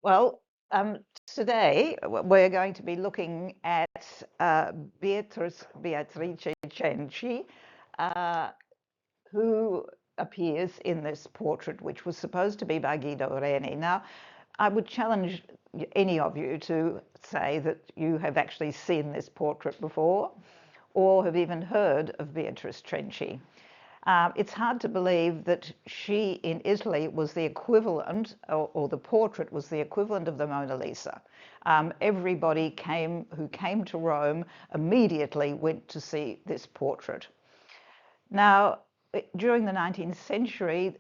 Well, today we're going to be looking at Beatrice Cenci, uh, who appears in this portrait, which was supposed to be by Guido Reni. Now, I would challenge any of you to say that you have actually seen this portrait before or have even heard of Beatrice Cenci. It's hard to believe that she in Italy was the equivalent, or the portrait was the equivalent of the Mona Lisa. Everybody who came to Rome immediately went to see this portrait. Now, during the 19th century,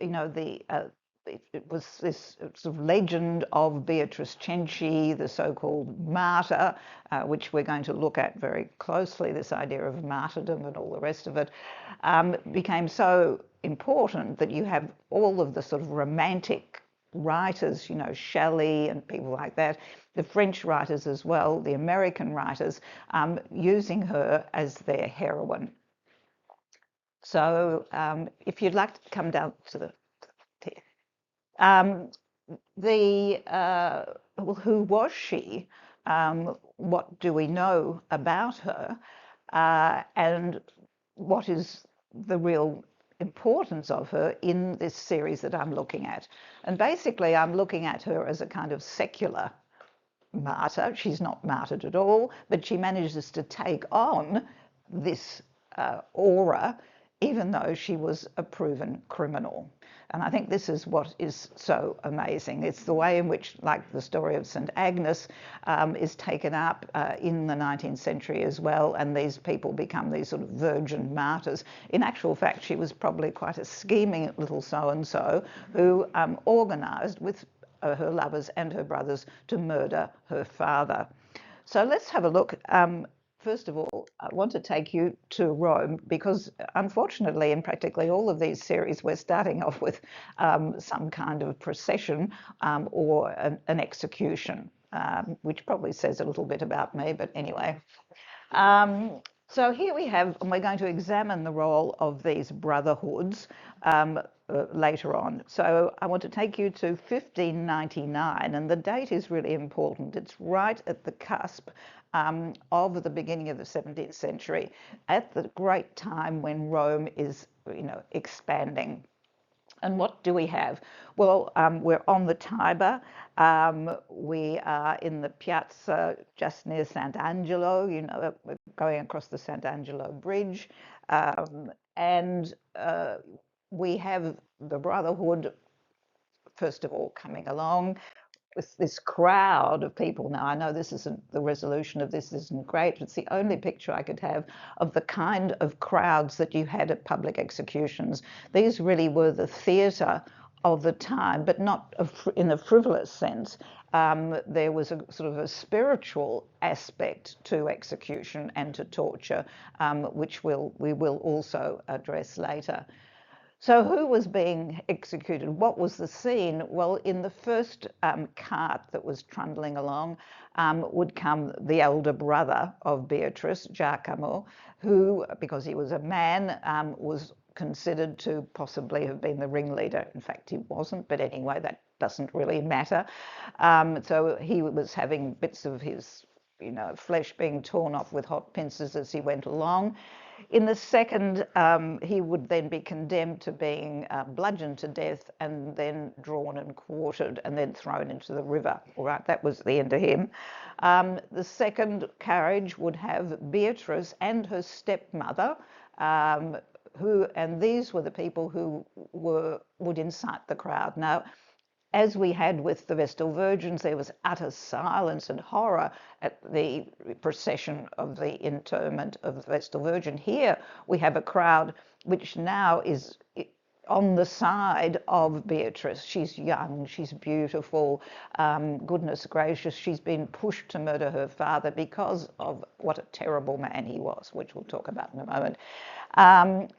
it was this sort of legend of Beatrice Cenci, the so-called martyr, which we're going to look at very closely, this idea of martyrdom and all the rest of it, became so important that you have all of the sort of romantic writers, Shelley and people like that, the French writers as well, the American writers, using her as their heroine. So if you'd like to come down to who was she? What do we know about her? And what is the real importance of her in this series that I'm looking at? And basically, I'm looking at her as a kind of secular martyr. She's not martyred at all, but she manages to take on this aura, even though she was a proven criminal. And I think this is what is so amazing. It's the way in which, like the story of St. Agnes, is taken up in the 19th century as well, and these people become these sort of virgin martyrs. In actual fact, she was probably quite a scheming little so-and-so who organised with her lovers and her brothers to murder her father. So let's have a look. First of all, I want to take you to Rome because, unfortunately, in practically all of these series, we're starting off with some kind of procession or an execution, which probably says a little bit about me, but anyway. So here we have, and we're going to examine the role of these brotherhoods later on. So I want to take you to 1599, and the date is really important. It's right at the cusp of the beginning of the 17th century, at the great time when Rome is, expanding. And what do we have? Well, we're on the Tiber. We are in the piazza just near Sant Angelo, we're going across the Sant Angelo Bridge. And we have the Brotherhood, first of all, coming along with this crowd of people. Now, I know this isn't, the resolution of this isn't great. It's the only picture I could have of the kind of crowds that you had at public executions. These really were the theatre of the time, but not in a frivolous sense. There was a sort of a spiritual aspect to execution and to torture, which we will also address later. So who was being executed? What was the scene? Well, in the first cart that was trundling along would come the elder brother of Beatrice, Giacomo, who, because he was a man, was considered to possibly have been the ringleader. In fact, he wasn't, but anyway, that doesn't really matter. So he was having bits of his flesh being torn off with hot pincers as he went along. In the second, he would then be condemned to being bludgeoned to death and then drawn and quartered and then thrown into the river. All right, that was the end of him. The second carriage would have Beatrice and her stepmother, and these were the people who would incite the crowd. Now, as we had with the Vestal Virgins, there was utter silence and horror at the procession of the interment of the Vestal Virgin. Here we have a crowd which now is on the side of Beatrice. She's young, she's beautiful, goodness gracious, she's been pushed to murder her father because of what a terrible man he was, which we'll talk about in a moment.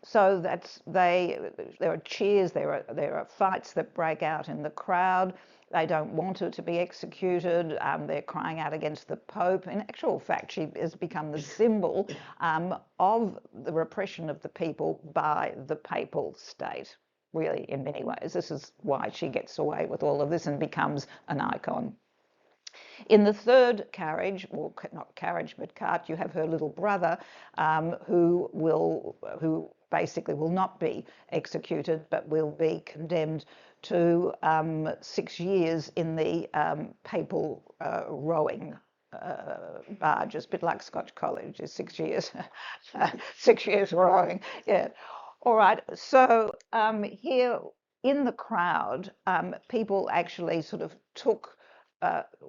So there are cheers, there are fights that break out in the crowd. They don't want her to be executed. They're crying out against the Pope. In actual fact, she has become the symbol of the repression of the people by the papal state, really, in many ways. This is why she gets away with all of this and becomes an icon. In the third carriage, or not carriage but cart, you have her little brother, who basically will not be executed but will be condemned to 6 years in the papal rowing barges, a bit like Scotch College, is 6 years, 6 years rowing. Yeah. All right. So here in the crowd, people actually sort of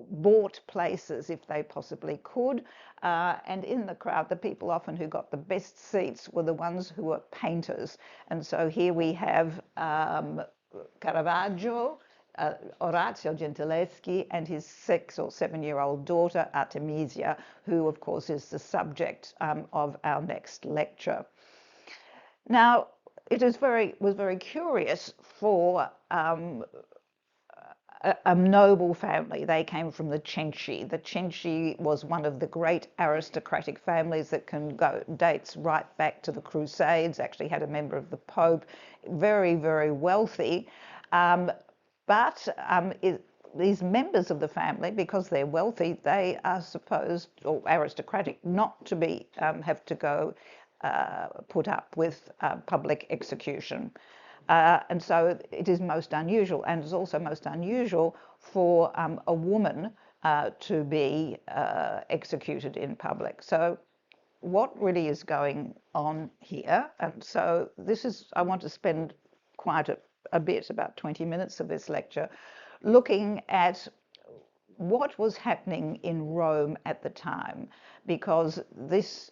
bought places if they possibly could. And in the crowd, the people often who got the best seats were the ones who were painters. And so here we have Caravaggio, Orazio Gentileschi, and his 6 or 7-year-old daughter, Artemisia, who, of course, is the subject of our next lecture. Now, it was very curious for a noble family. They came from the Cenci. The Cenci was one of the great aristocratic families that dates right back to the Crusades, actually had a member of the Pope, very, very wealthy. But these members of the family, because they're wealthy, they are supposed, or aristocratic, not to be have to go put up with public execution. And so it is most unusual, and it's also most unusual for a woman to be executed in public. So what really is going on here? And so I want to spend quite a bit, about 20 minutes of this lecture, looking at what was happening in Rome at the time, because this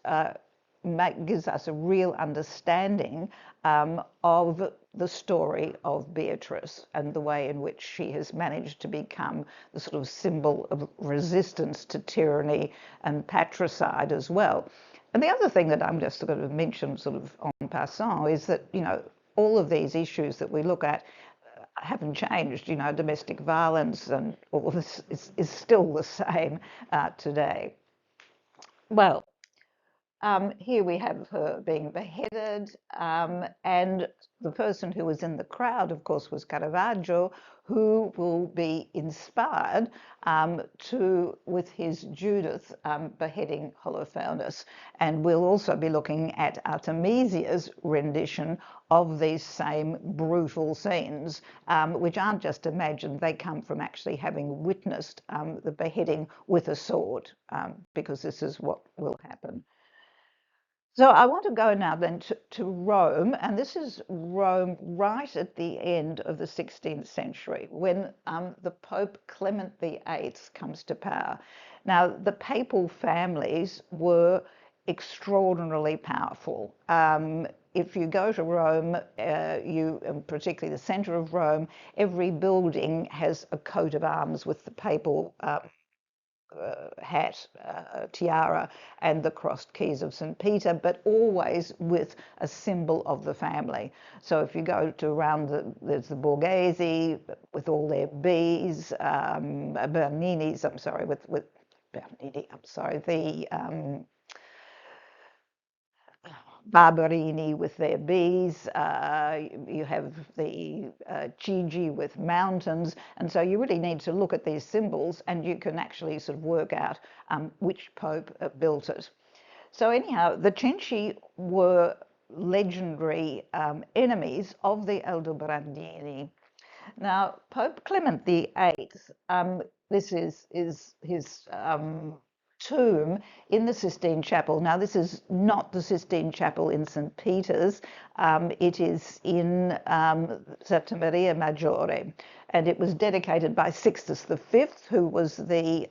gives us a real understanding of the story of Beatrice and the way in which she has managed to become the sort of symbol of resistance to tyranny and patricide as well. And the other thing that I'm just going to mention sort of en passant is that, all of these issues that we look at haven't changed. Domestic violence and all of this is still the same today. Well, here we have her being beheaded, and the person who was in the crowd, of course, was Caravaggio, who will be inspired with his Judith beheading Holofernes. And we'll also be looking at Artemisia's rendition of these same brutal scenes, which aren't just imagined, they come from actually having witnessed the beheading with a sword, because this is what will happen. So I want to go now then to Rome, and this is Rome right at the end of the 16th century, when the Pope Clement VIII comes to power. Now, the papal families were extraordinarily powerful. If you go to Rome, particularly the centre of Rome, every building has a coat of arms with the papal hat, tiara, and the crossed keys of St. Peter, but always with a symbol of the family. So if you go to there's the Borghese with all their bees, Bernini's, the Barberini with their bees, you have the Chigi with mountains, and so you really need to look at these symbols and you can actually sort of work out which pope built it. So anyhow, the Cenci were legendary enemies of the Aldobrandini. Now, Pope Clement VIII, this is his tomb in the Sistine Chapel. Now, this is not the Sistine Chapel in St. Peter's. It is in Santa Maria Maggiore, and it was dedicated by Sixtus V, who was the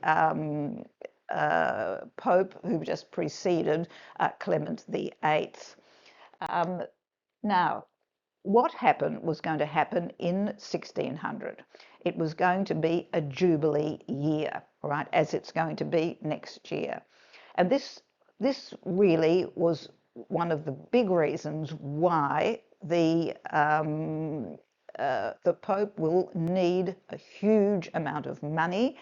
Pope who just preceded Clement VIII. Now, what was going to happen in 1600. It was going to be a Jubilee year, right, as it's going to be next year. And this really was one of the big reasons why the Pope will need a huge amount of money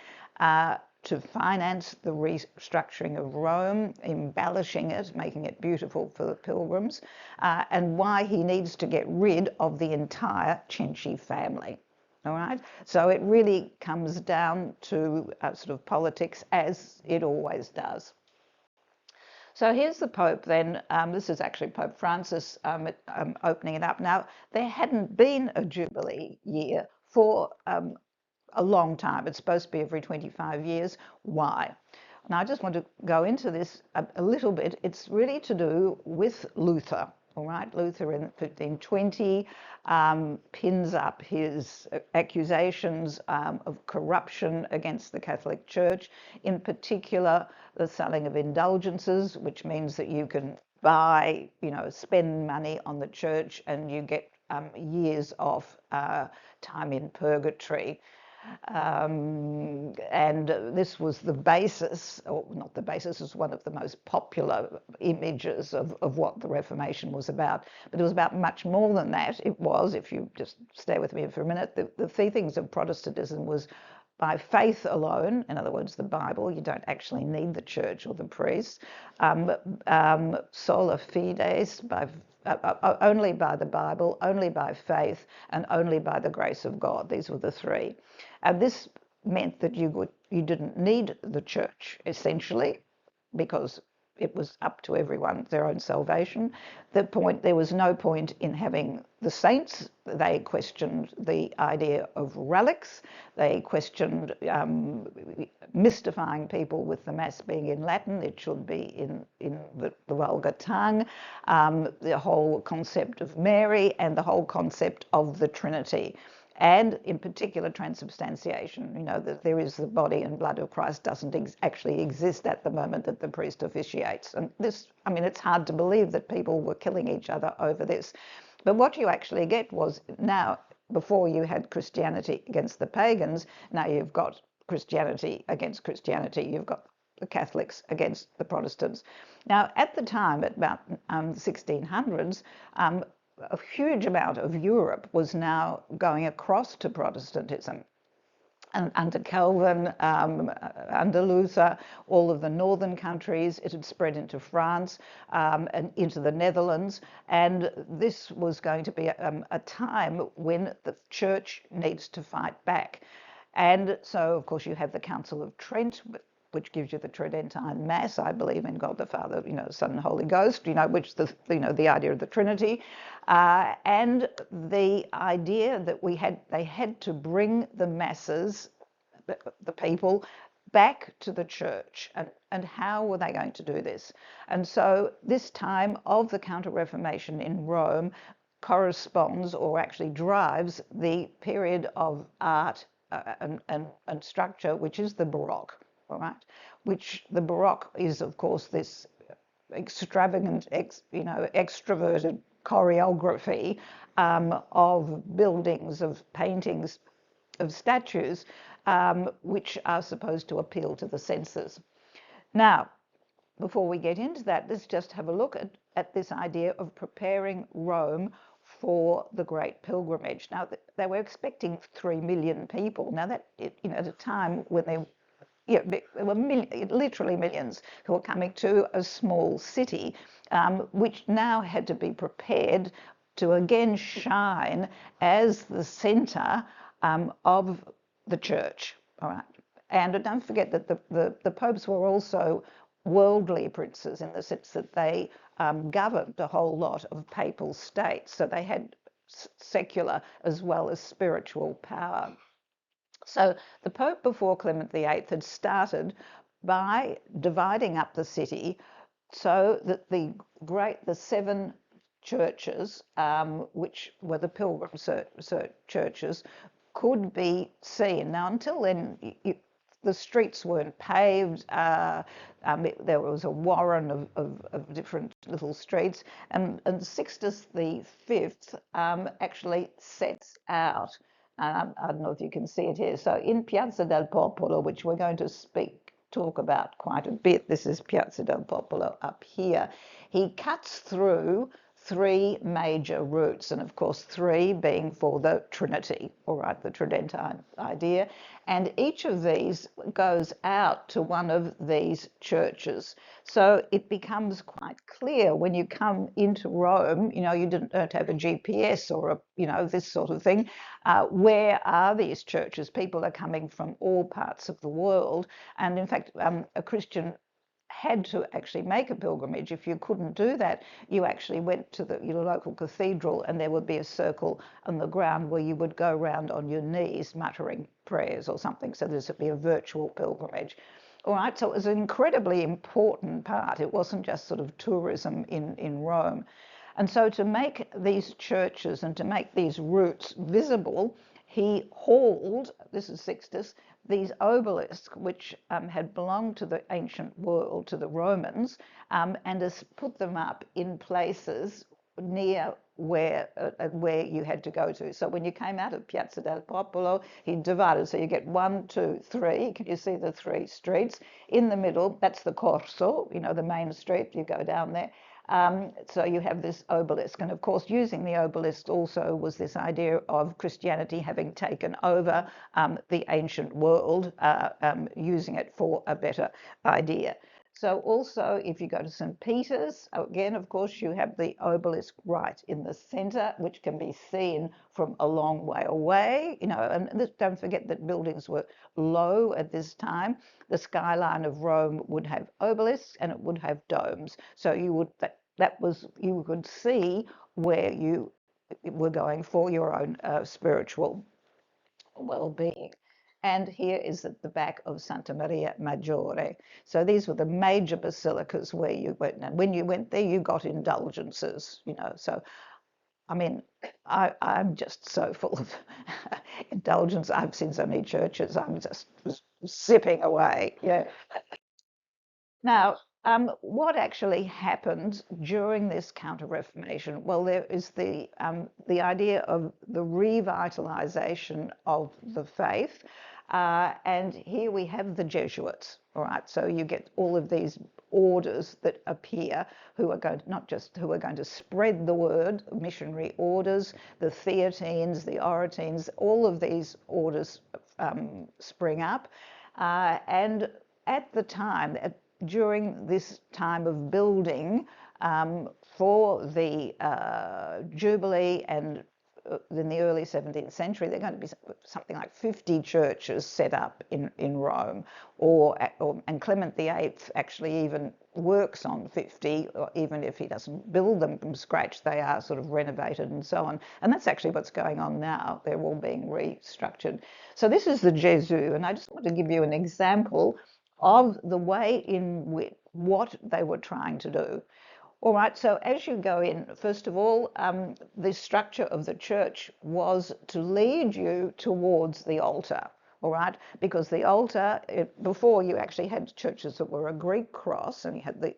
to finance the restructuring of Rome, embellishing it, making it beautiful for the pilgrims, and why he needs to get rid of the entire Cenci family. All right, so it really comes down to sort of politics, as it always does. So here's the Pope then. This is actually Pope Francis opening it up. Now, there hadn't been a Jubilee year for a long time. It's supposed to be every 25 years. Why? Now, I just want to go into this a little bit. It's really to do with Luther. All right, Luther in 1520 pins up his accusations of corruption against the Catholic Church, in particular the selling of indulgences, which means that you can buy, spend money on the church and you get years off time in purgatory. And this was the basis, or not the basis, is one of the most popular images of what the Reformation was about. But it was about much more than that. It was, if you just stay with me for a minute, the three things of Protestantism was by faith alone, in other words, the Bible, you don't actually need the church or the priests, sola fides, only by the Bible, only by faith, and only by the grace of God. These were the three. And this meant that you didn't need the church, essentially, because it was up to everyone their own salvation. There was no point in having the saints. They questioned the idea of relics. They questioned mystifying people with the Mass being in Latin. It should be in the vulgar tongue. The whole concept of Mary and the whole concept of the Trinity. And in particular, transubstantiation, that there is the body and blood of Christ doesn't actually exist at the moment that the priest officiates. And this, it's hard to believe that people were killing each other over this. But what you actually get was now, before you had Christianity against the pagans, now you've got Christianity against Christianity. You've got the Catholics against the Protestants. Now, at the time, at about 1600s, a huge amount of Europe was now going across to Protestantism. And under Calvin, under Luther, all of the northern countries, it had spread into France and into the Netherlands. And this was going to be a time when the church needs to fight back. And so, of course, you have the Council of Trent, which gives you the Tridentine Mass. I believe in God the Father, Son and Holy Ghost, which the idea of the Trinity, and the idea that they had to bring the masses, the people, back to the church. And how were they going to do this? And so this time of the Counter-Reformation in Rome corresponds, or actually drives, the period of art and structure, which is the Baroque. All right, which the Baroque is, of course, this extravagant, extroverted choreography of buildings, of paintings, of statues, which are supposed to appeal to the senses. Now, before we get into that, let's just have a look at this idea of preparing Rome for the Great Pilgrimage. Now, they were expecting 3 million people. Now, that, at a time when there were literally millions who were coming to a small city, which now had to be prepared to again shine as the centre of the church. All right, and don't forget that the popes were also worldly princes, in the sense that they governed a whole lot of papal states, so they had secular as well as spiritual power. So the Pope before Clement VIII had started by dividing up the city so that the seven churches, which were the pilgrim churches, could be seen. Now, until then, the streets weren't paved. There was a warren of different little streets, and Sixtus V actually sets out. I don't know if you can see it here. So in Piazza del Popolo, which we're going to talk about quite a bit, this is Piazza del Popolo up here, he cuts through three major roots, and of course three being for the Trinity, all right, the Tridentine idea. And each of these goes out to one of these churches. So it becomes quite clear when you come into Rome, you know, you don't have a GPS or a, you know, this sort of thing. Where are these churches? People are coming from all parts of the world. And in fact, a Christian had to actually make a pilgrimage. If you couldn't do that, you actually went to your local cathedral, and there would be a circle on the ground where you would go around on your knees muttering prayers or something. So this would be a virtual pilgrimage. All right, so it was an incredibly important part. It wasn't just sort of tourism in Rome. And so to make these churches and to make these routes visible, he hauled, this is Sixtus, these obelisks, which had belonged to the ancient world, to the Romans, and has put them up in places near where you had to go to. So when you came out of Piazza del Popolo, he divided. So you get 1, 2, 3. Can you see the three streets? In the middle, that's the Corso, you know, the main street. You go down there. So you have this obelisk. And of course, using the obelisk also was this idea of Christianity having taken over the ancient world, using it for a better idea. So also, if you go to St. Peter's, again, of course, you have the obelisk right in the centre, which can be seen from a long way away. You know, and don't forget that buildings were low at this time. The skyline of Rome would have obelisks and it would have domes. So you would you could see where you were going for your own spiritual well-being. And here is at the back of Santa Maria Maggiore. So these were the major basilicas where you went. And when you went there, you got indulgences, you know. So, I mean, I'm just so full of indulgence. I've seen so many churches, I'm just zipping away. Yeah. Now, what actually happened during this Counter-Reformation? Well, there is the idea of the revitalization of the faith. And here we have the Jesuits, all right? So you get all of these orders that appear who are going to, not just who are going to spread the word, missionary orders, the Theatines, the Oratines, all of these orders spring up. And at the time, during this time of building for the Jubilee and in the early 17th century, there are going to be something like 50 churches set up in Rome, and Clement VIII actually even works on 50, or even if he doesn't build them from scratch, they are sort of renovated and so on. And that's actually what's going on now. They're all being restructured. So this is the Gesù, and I just want to give you an example of the way in which what they were trying to do. All right, so as you go in, first of all, the structure of the church was to lead you towards the altar, all right, because the altar, before you actually had churches that were a Greek cross and you had the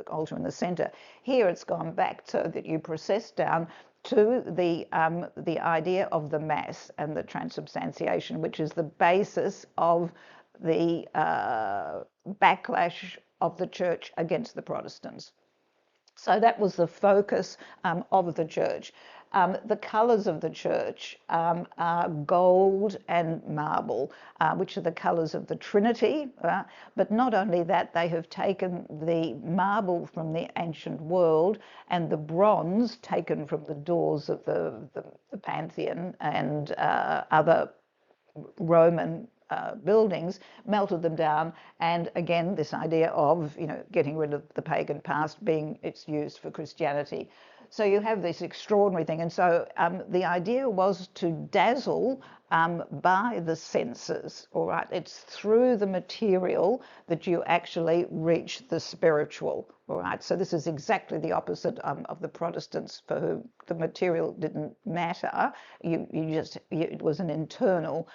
altar in the center. Here it's gone back so that you process down to the idea of the Mass and the transubstantiation, which is the basis of the backlash of the church against the Protestants. So that was the focus of the church. The colours of the church are gold and marble, which are the colours of the Trinity. But not only that, they have taken the marble from the ancient world and the bronze taken from the doors of the Pantheon and other Roman buildings, melted them down, and again this idea of, you know, getting rid of the pagan past being it's used for Christianity. So you have this extraordinary thing, and so the idea was to dazzle by the senses. All right, it's through the material that you actually reach the spiritual. All right, so this is exactly the opposite of the Protestants, for whom the material didn't matter. It was an internal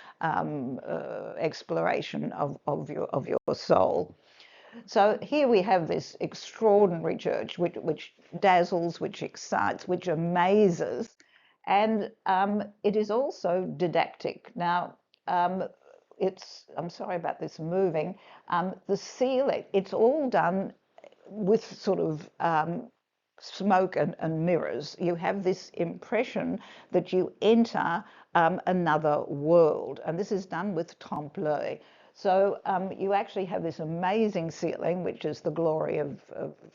exploration of your soul. So here we have this extraordinary church which dazzles, which excites, which amazes, and it is also didactic. Now, I'm sorry about this moving, the ceiling, it's all done with sort of smoke and mirrors. You have this impression that you enter another world, and this is done with trompe-l'oeil. So you actually have this amazing ceiling, which is the glory of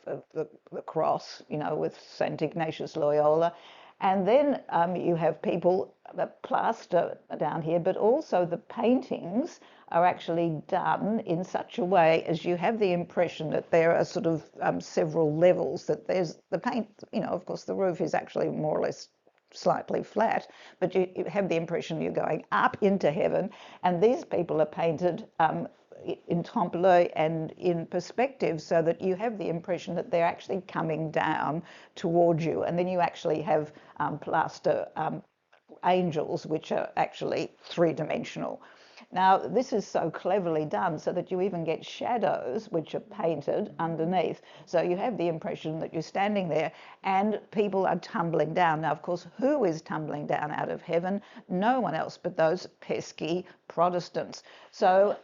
the cross, you know, with St. Ignatius Loyola. And then you have people that plaster down here, but also the paintings are actually done in such a way as you have the impression that there are sort of several levels, that there's the paint, you know, of course the roof is actually more or less slightly flat, but you have the impression you're going up into heaven, and these people are painted in trompe-l'oeil and in perspective, so that you have the impression that they're actually coming down towards you. And then you actually have plaster angels, which are actually three-dimensional. Now, this is so cleverly done so that you even get shadows which are painted underneath. So you have the impression that you're standing there and people are tumbling down. Now, of course, who is tumbling down out of heaven? No one else but those pesky Protestants. So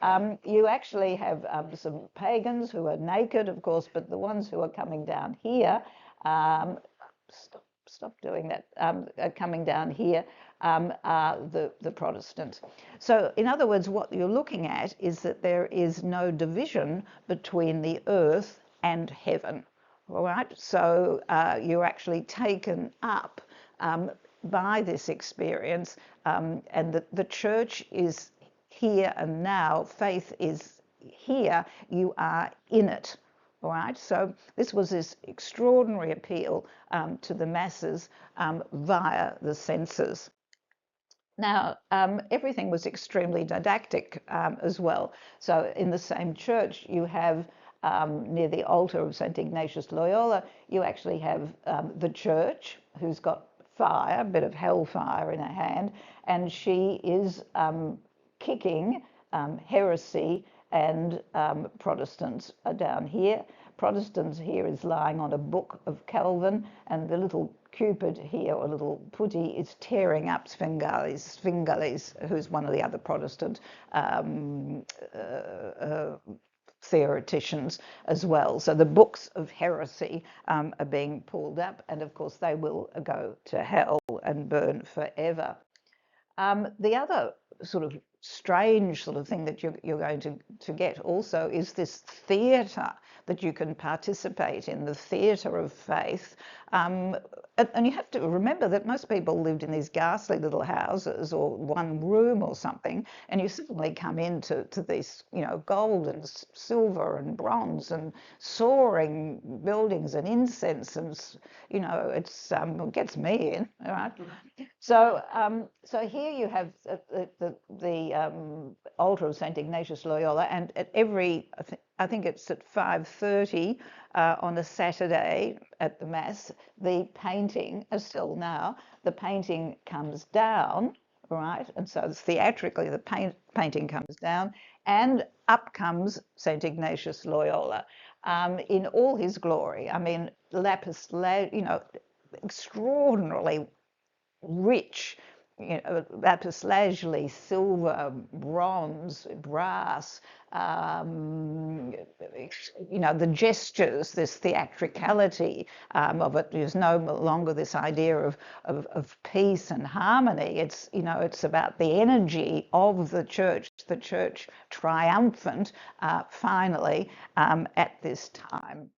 you actually have some pagans who are naked, of course, but the ones who are coming down here, stop doing that, coming down here are the Protestants. So in other words, what you're looking at is that there is no division between the earth and heaven. All right, so you're actually taken up by this experience, and the church is here and now, faith is here, you are in it. All right, so this was this extraordinary appeal to the masses via the senses. Now, everything was extremely didactic as well. So in the same church, you have near the altar of St. Ignatius Loyola, you actually have the church, who's got fire, a bit of hellfire in her hand, and she is kicking heresy, and Protestants are down here. Protestants here is lying on a book of Calvin, and the little Cupid here, or little Putty, is tearing up Svengalis, who's one of the other Protestant theoreticians as well. So the books of heresy are being pulled up, and of course they will go to hell and burn forever. The other sort of strange sort of thing that you're going to get also is this theatre that you can participate in, the theatre of faith. And you have to remember that most people lived in these ghastly little houses or one room or something, and you suddenly come into these, you know, gold and silver and bronze and soaring buildings and incense, and, you know, it gets me in, all right? So, so here you have the altar of St. Ignatius Loyola, and at every, I think it's at 5:30 on a Saturday at the Mass, the painting, as still now, the painting comes down, right? And so theatrically the painting comes down, and up comes St. Ignatius Loyola in all his glory. I mean, lapis lazuli, you know, extraordinarily rich, you know, lapis lazuli, silver, bronze, brass, you know, the gestures, this theatricality of it. There's no longer this idea of peace and harmony. It's, you know, it's about the energy of the church triumphant finally at this time.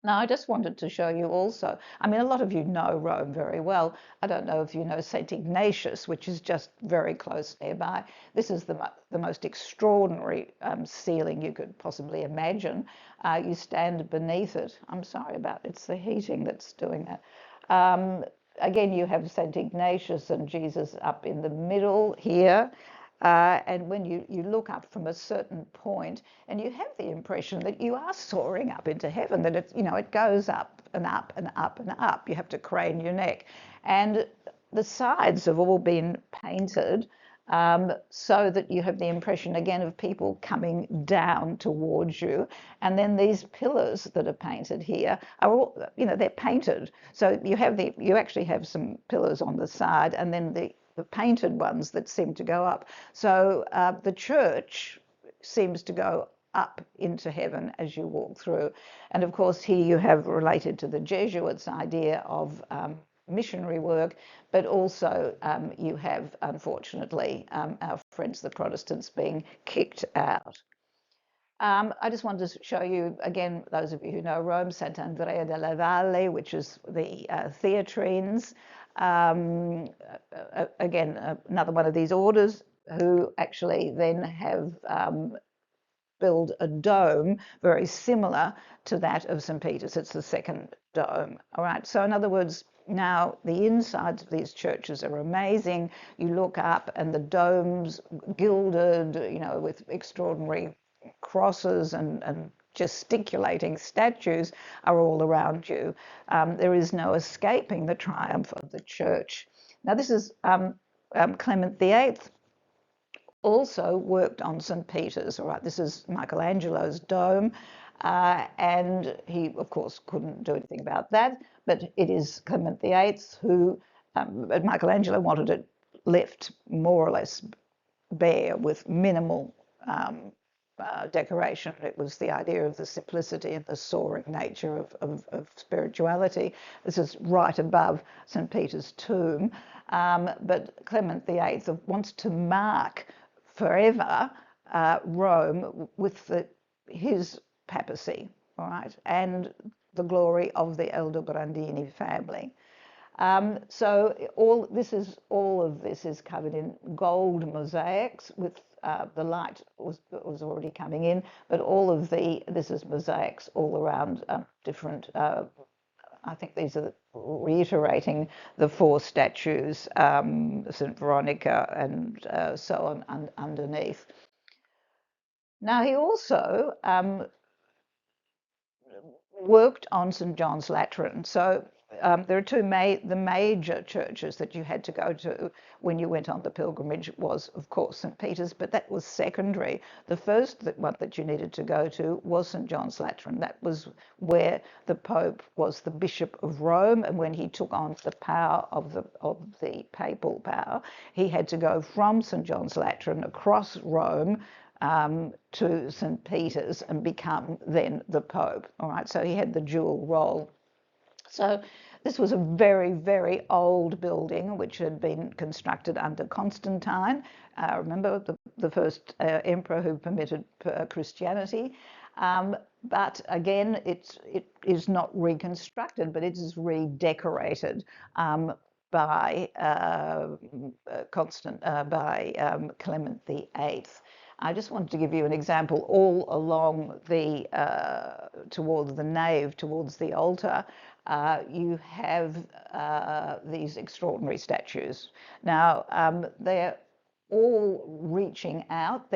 Now, I just wanted to show you also, I mean, a lot of you know Rome very well. I don't know if you know St. Ignatius, which is just very close nearby. This is the most extraordinary ceiling you could possibly imagine. You stand beneath it. I'm sorry about it. It's the heating that's doing that. Again, you have St. Ignatius and Jesus up in the middle here. And when you look up from a certain point, and you have the impression that you are soaring up into heaven, that it, you know, it goes up and up and up and up. You have to crane your neck. And the sides have all been painted so that you have the impression again of people coming down towards you. And then these pillars that are painted here are all, you know, they're painted. So you actually have some pillars on the side, and then the painted ones that seem to go up. So the church seems to go up into heaven as you walk through. And of course, here you have, related to the Jesuits' idea of missionary work, but also you have, unfortunately, our friends the Protestants being kicked out. I just wanted to show you, again, those of you who know Rome, Sant'Andrea della Valle, which is the theatrines. Again, another one of these orders who actually then have build a dome very similar to that of St. Peter's. It's the second dome. All right. So in other words, now the insides of these churches are amazing. You look up and the domes gilded, you know, with extraordinary crosses and gesticulating statues are all around you. There is no escaping the triumph of the church. Now this is Clement VIII also worked on St. Peter's. All right, this is Michelangelo's dome, and he, of course, couldn't do anything about that, but it is Clement VIII who, Michelangelo wanted it left more or less bare with minimal decoration. It was the idea of the simplicity and the soaring nature of spirituality. This is right above St. Peter's tomb. But Clement VIII wants to mark forever Rome with his papacy, all right, and the glory of the Aldobrandini family. So all of this is covered in gold mosaics with the light was already coming in, but all of this is mosaics all around different. I think these are reiterating the four statues, St. Veronica and so on underneath. Now he also worked on St. John's Lateran. So there are the major churches that you had to go to when you went on the pilgrimage was, of course, St. Peter's, but that was secondary. The first one that you needed to go to was St. John's Lateran. That was where the Pope was the Bishop of Rome, and when he took on the power of the papal power, he had to go from St. John's Lateran across Rome to St. Peter's and become then the Pope. All right, so he had the dual role. So this was a very, very old building which had been constructed under Constantine. Remember, the first emperor who permitted Christianity. But again, it is not reconstructed, but it is redecorated by Clement VIII. I just wanted to give you an example all along towards the nave, towards the altar. You have these extraordinary statues. Now, they're all reaching out.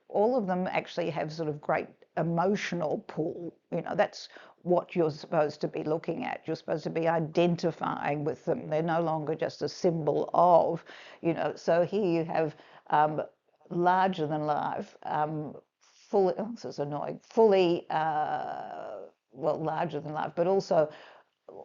All of them actually have sort of great emotional pull. You know, that's what you're supposed to be looking at. You're supposed to be identifying with them. They're no longer just a symbol of, you know. So here you have larger than life, fully, oh, this is annoying, fully, well, larger than life, but also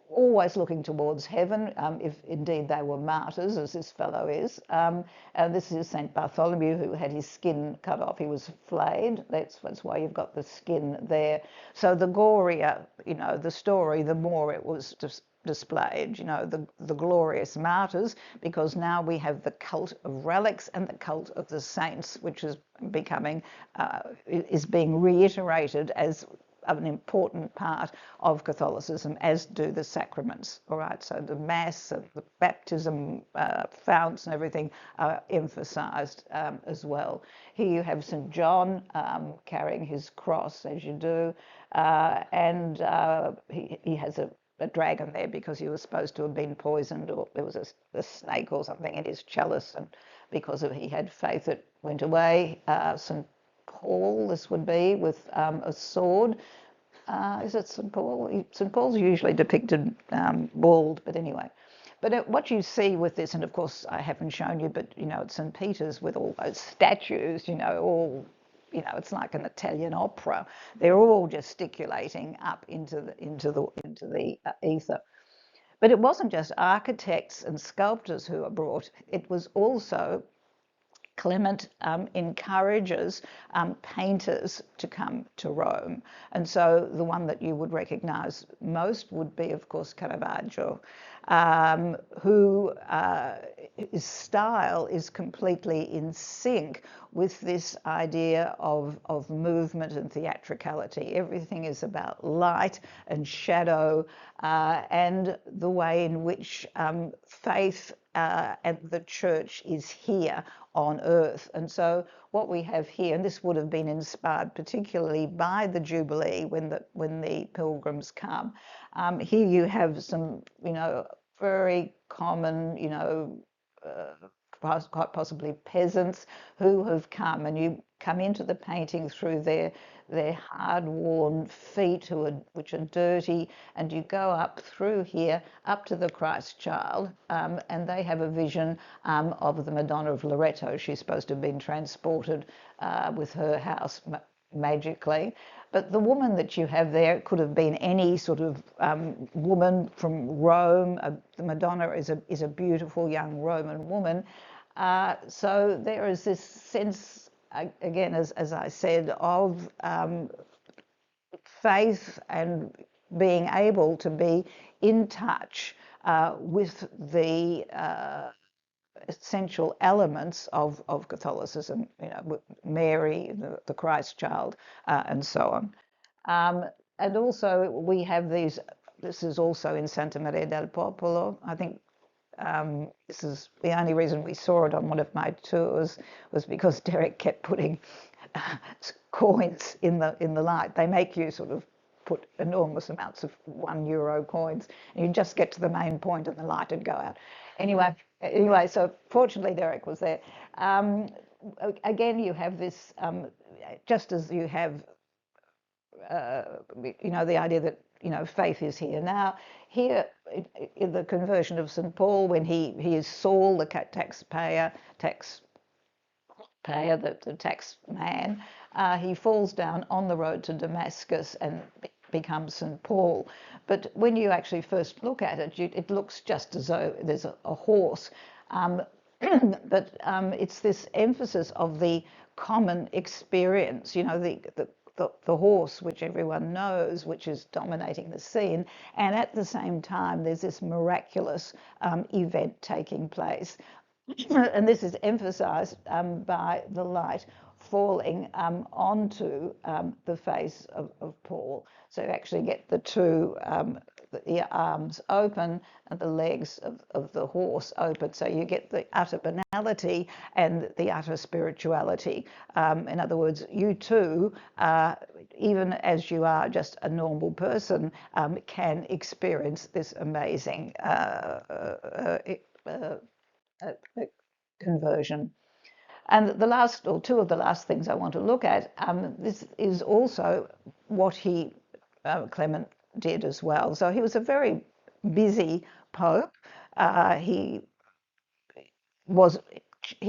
always looking towards heaven, if indeed they were martyrs, as this fellow is. And this is St. Bartholomew, who had his skin cut off. He was flayed. That's why you've got the skin there. So the gorier, you know, the story, the more it was just displayed, you know, the glorious martyrs, because now we have the cult of relics and the cult of the saints, which is being reiterated as an important part of Catholicism, as do the sacraments. All right, so the Mass and the baptism founts and everything are emphasised as well. Here you have St. John carrying his cross, as you do, and he has a dragon there because he was supposed to have been poisoned, or there was a snake or something in his chalice, and because he had faith, it went away. St. Paul, this would be, with a sword. Is it St. Paul? St. Paul's usually depicted bald, but anyway. But what you see with this, and of course I haven't shown you, but you know, at St. Peter's with all those statues, you know, all, you know, it's like an Italian opera. They're all gesticulating up into the ether. But it wasn't just architects and sculptors who were brought. It was also Clement encourages painters to come to Rome. And so the one that you would recognise most would be, of course, Caravaggio, who his style is completely in sync with this idea of movement and theatricality. Everything is about light and shadow, and the way in which faith and the church is here on earth. And so what we have here, and this would have been inspired particularly by the Jubilee when the pilgrims come. Here you have some, very common, quite possibly peasants who have come, and you come into the painting through their hard-worn feet, which are dirty, and you go up through here up to the Christ child, and they have a vision of the Madonna of Loreto. She's supposed to have been transported with her house magically. But the woman that you have there could have been any sort of woman from Rome. The Madonna is a beautiful young Roman woman. So there is this sense, again, as I said, of faith and being able to be in touch with the essential elements of Catholicism, Mary, the Christ child, and so on. And also we have these, this is also in Santa Maria del Popolo. I think this is the only reason we saw it on one of my tours, was because Derek kept putting coins in the light. They make you sort of put enormous amounts of €1 coins, and you just get to the main point and the light would go out. Anyway, so fortunately Derek was there. Again, you have this, just as you have, the idea that, faith is here. Now, here in the conversion of St. Paul, when he is Saul, the taxpayer, the tax man, he falls down on the road to Damascus and becomes St. Paul. But when you actually first look at it, it looks just as though there's a horse. But it's this emphasis of the common experience, the horse, which everyone knows, which is dominating the scene. And at the same time, there's this miraculous event taking place. And this is emphasized by the light falling onto the face of Paul. So you actually get the two, the arms open and the legs of the horse open. So you get the utter banality and the utter spirituality. In other words, you too, even as you are just a normal person, can experience this amazing conversion. And the last, or two of the last things I want to look at, this is also what Clement did as well. So he was a very busy pope. He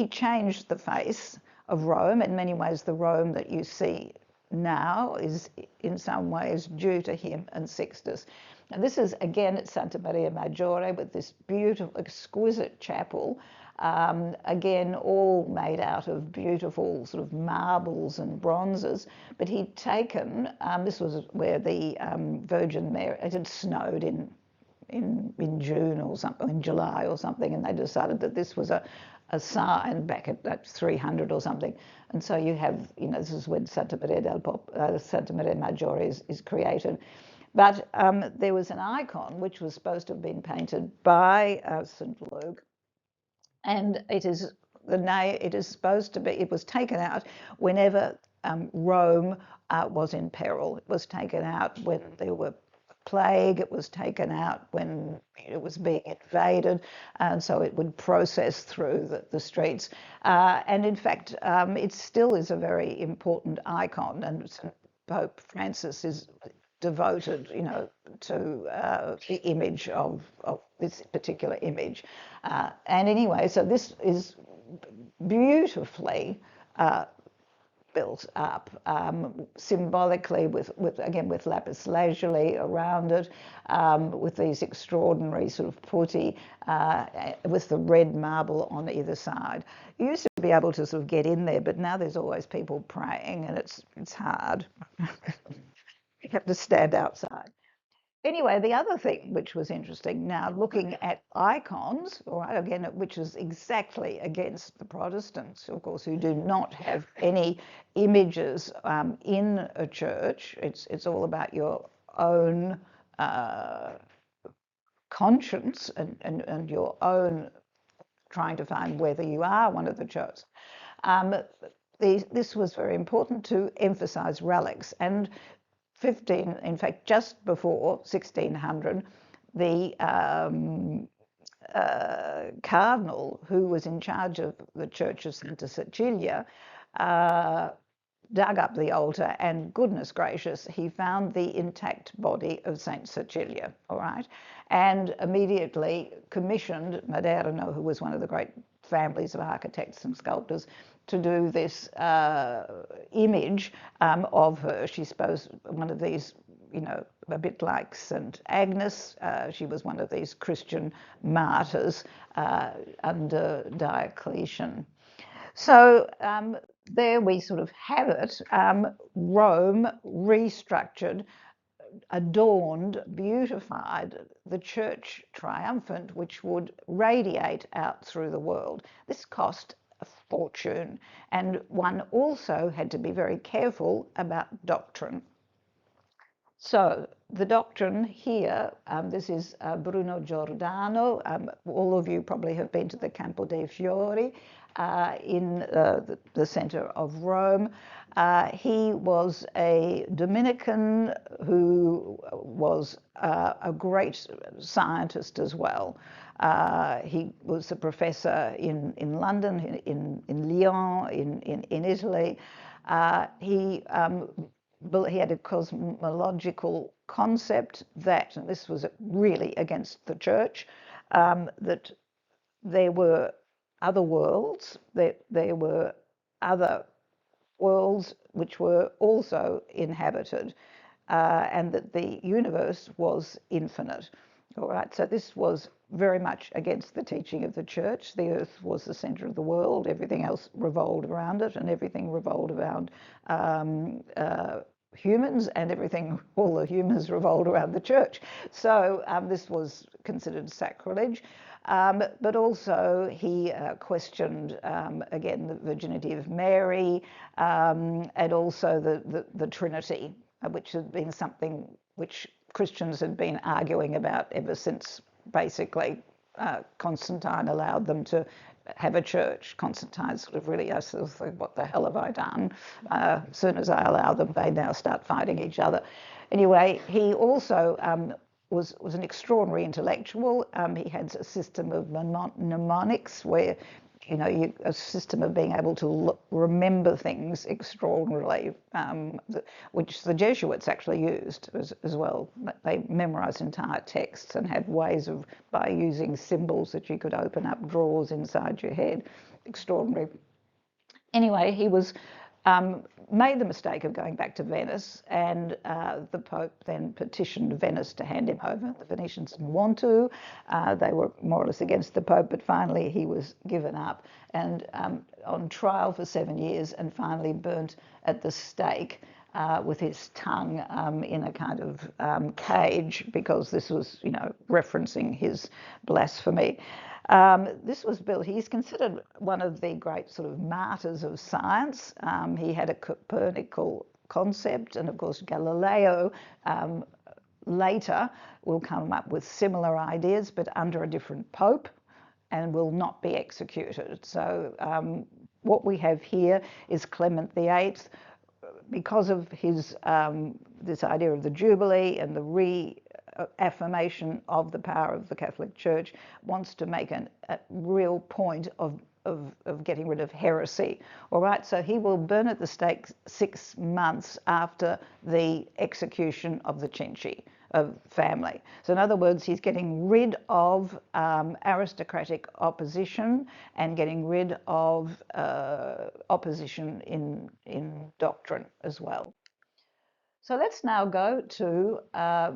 changed the face of Rome. In many ways, the Rome that you see now is in some ways due to him and Sixtus. And this is again at Santa Maria Maggiore with this beautiful, exquisite chapel. Again, all made out of beautiful sort of marbles and bronzes. But he'd taken, this was where the Virgin Mary, it had snowed in June or something, in July or something, and they decided that this was a sign back at 300 or something. And so you have, this is when Santa Maria Maggiore is created. But there was an icon which was supposed to have been painted by St. Luke, and it is supposed to be, it was taken out whenever Rome was in peril. It was taken out when there were plague, it was taken out when it was being invaded, and so it would process through the streets. And in fact, it still is a very important icon, and Pope Francis is devoted, to the image of this particular image. And anyway, so this is beautifully built up symbolically with lapis lazuli around it, with these extraordinary sort of putti, with the red marble on either side. You to be able to sort of get in there, but now there's always people praying, and it's hard. You have to stand outside. Anyway, the other thing which was interesting, now looking at icons, all right, again, which is exactly against the Protestants, of course, who do not have any images in a church. It's all about your own conscience and your own trying to find whether you are one of the chosen. This was very important to emphasize relics. And in fact, just before 1600, the cardinal who was in charge of the Church of Santa Cecilia dug up the altar, and goodness gracious, he found the intact body of Saint Cecilia, all right, and immediately commissioned Maderno, who was one of the great families of architects and sculptors, to do this image of her. She's supposed one of these, you know, a bit like St. Agnes. She was one of these Christian martyrs under Diocletian. So there we sort of have it. Rome restructured, adorned, beautified the church triumphant, which would radiate out through the world. This cost a fortune, and one also had to be very careful about doctrine. So the doctrine here, this is Bruno Giordano. All of you probably have been to the Campo dei Fiori in the centre of Rome. He was a Dominican who was a great scientist as well. He was a professor in London, in Lyon, in Italy. He had a cosmological concept that, and this was really against the church, that there were other worlds, that there were other worlds which were also inhabited, and that the universe was infinite. All right, so this was very much against the teaching of the church. The earth was the centre of the world, everything else revolved around it, and everything revolved around humans, and all the humans revolved around the church. So this was considered sacrilege. But also he questioned, again, the virginity of Mary, and also the Trinity, which had been something which Christians had been arguing about ever since, basically, Constantine allowed them to have a church. Constantine sort of really, I sort of think, what the hell have I done? As soon as I allow them, they now start fighting each other. Anyway, he also was an extraordinary intellectual. He had a system of mnemonics where, you know, a system of being able to remember things extraordinarily, which the Jesuits actually used as well. They memorized entire texts and had ways of, by using symbols, that you could open up drawers inside your head. Extraordinary. Anyway, he was made the mistake of going back to Venice, and the Pope then petitioned Venice to hand him over. The Venetians didn't want to. They were more or less against the Pope, but finally he was given up and on trial for 7 years, and finally burnt at the stake with his tongue in a kind of cage, because this was, you know, referencing his blasphemy. This was built, he's considered one of the great sort of martyrs of science. He had a Copernican concept, and of course Galileo later will come up with similar ideas, but under a different pope, and will not be executed. So what we have here is Clement VIII, because of his this idea of the Jubilee and the reaffirmation of the power of the Catholic Church, wants to make a real point of getting rid of heresy. All right, so he will burn at the stake 6 months after the execution of the Cenci family. So in other words, he's getting rid of aristocratic opposition and getting rid of opposition in doctrine as well. So let's now go to our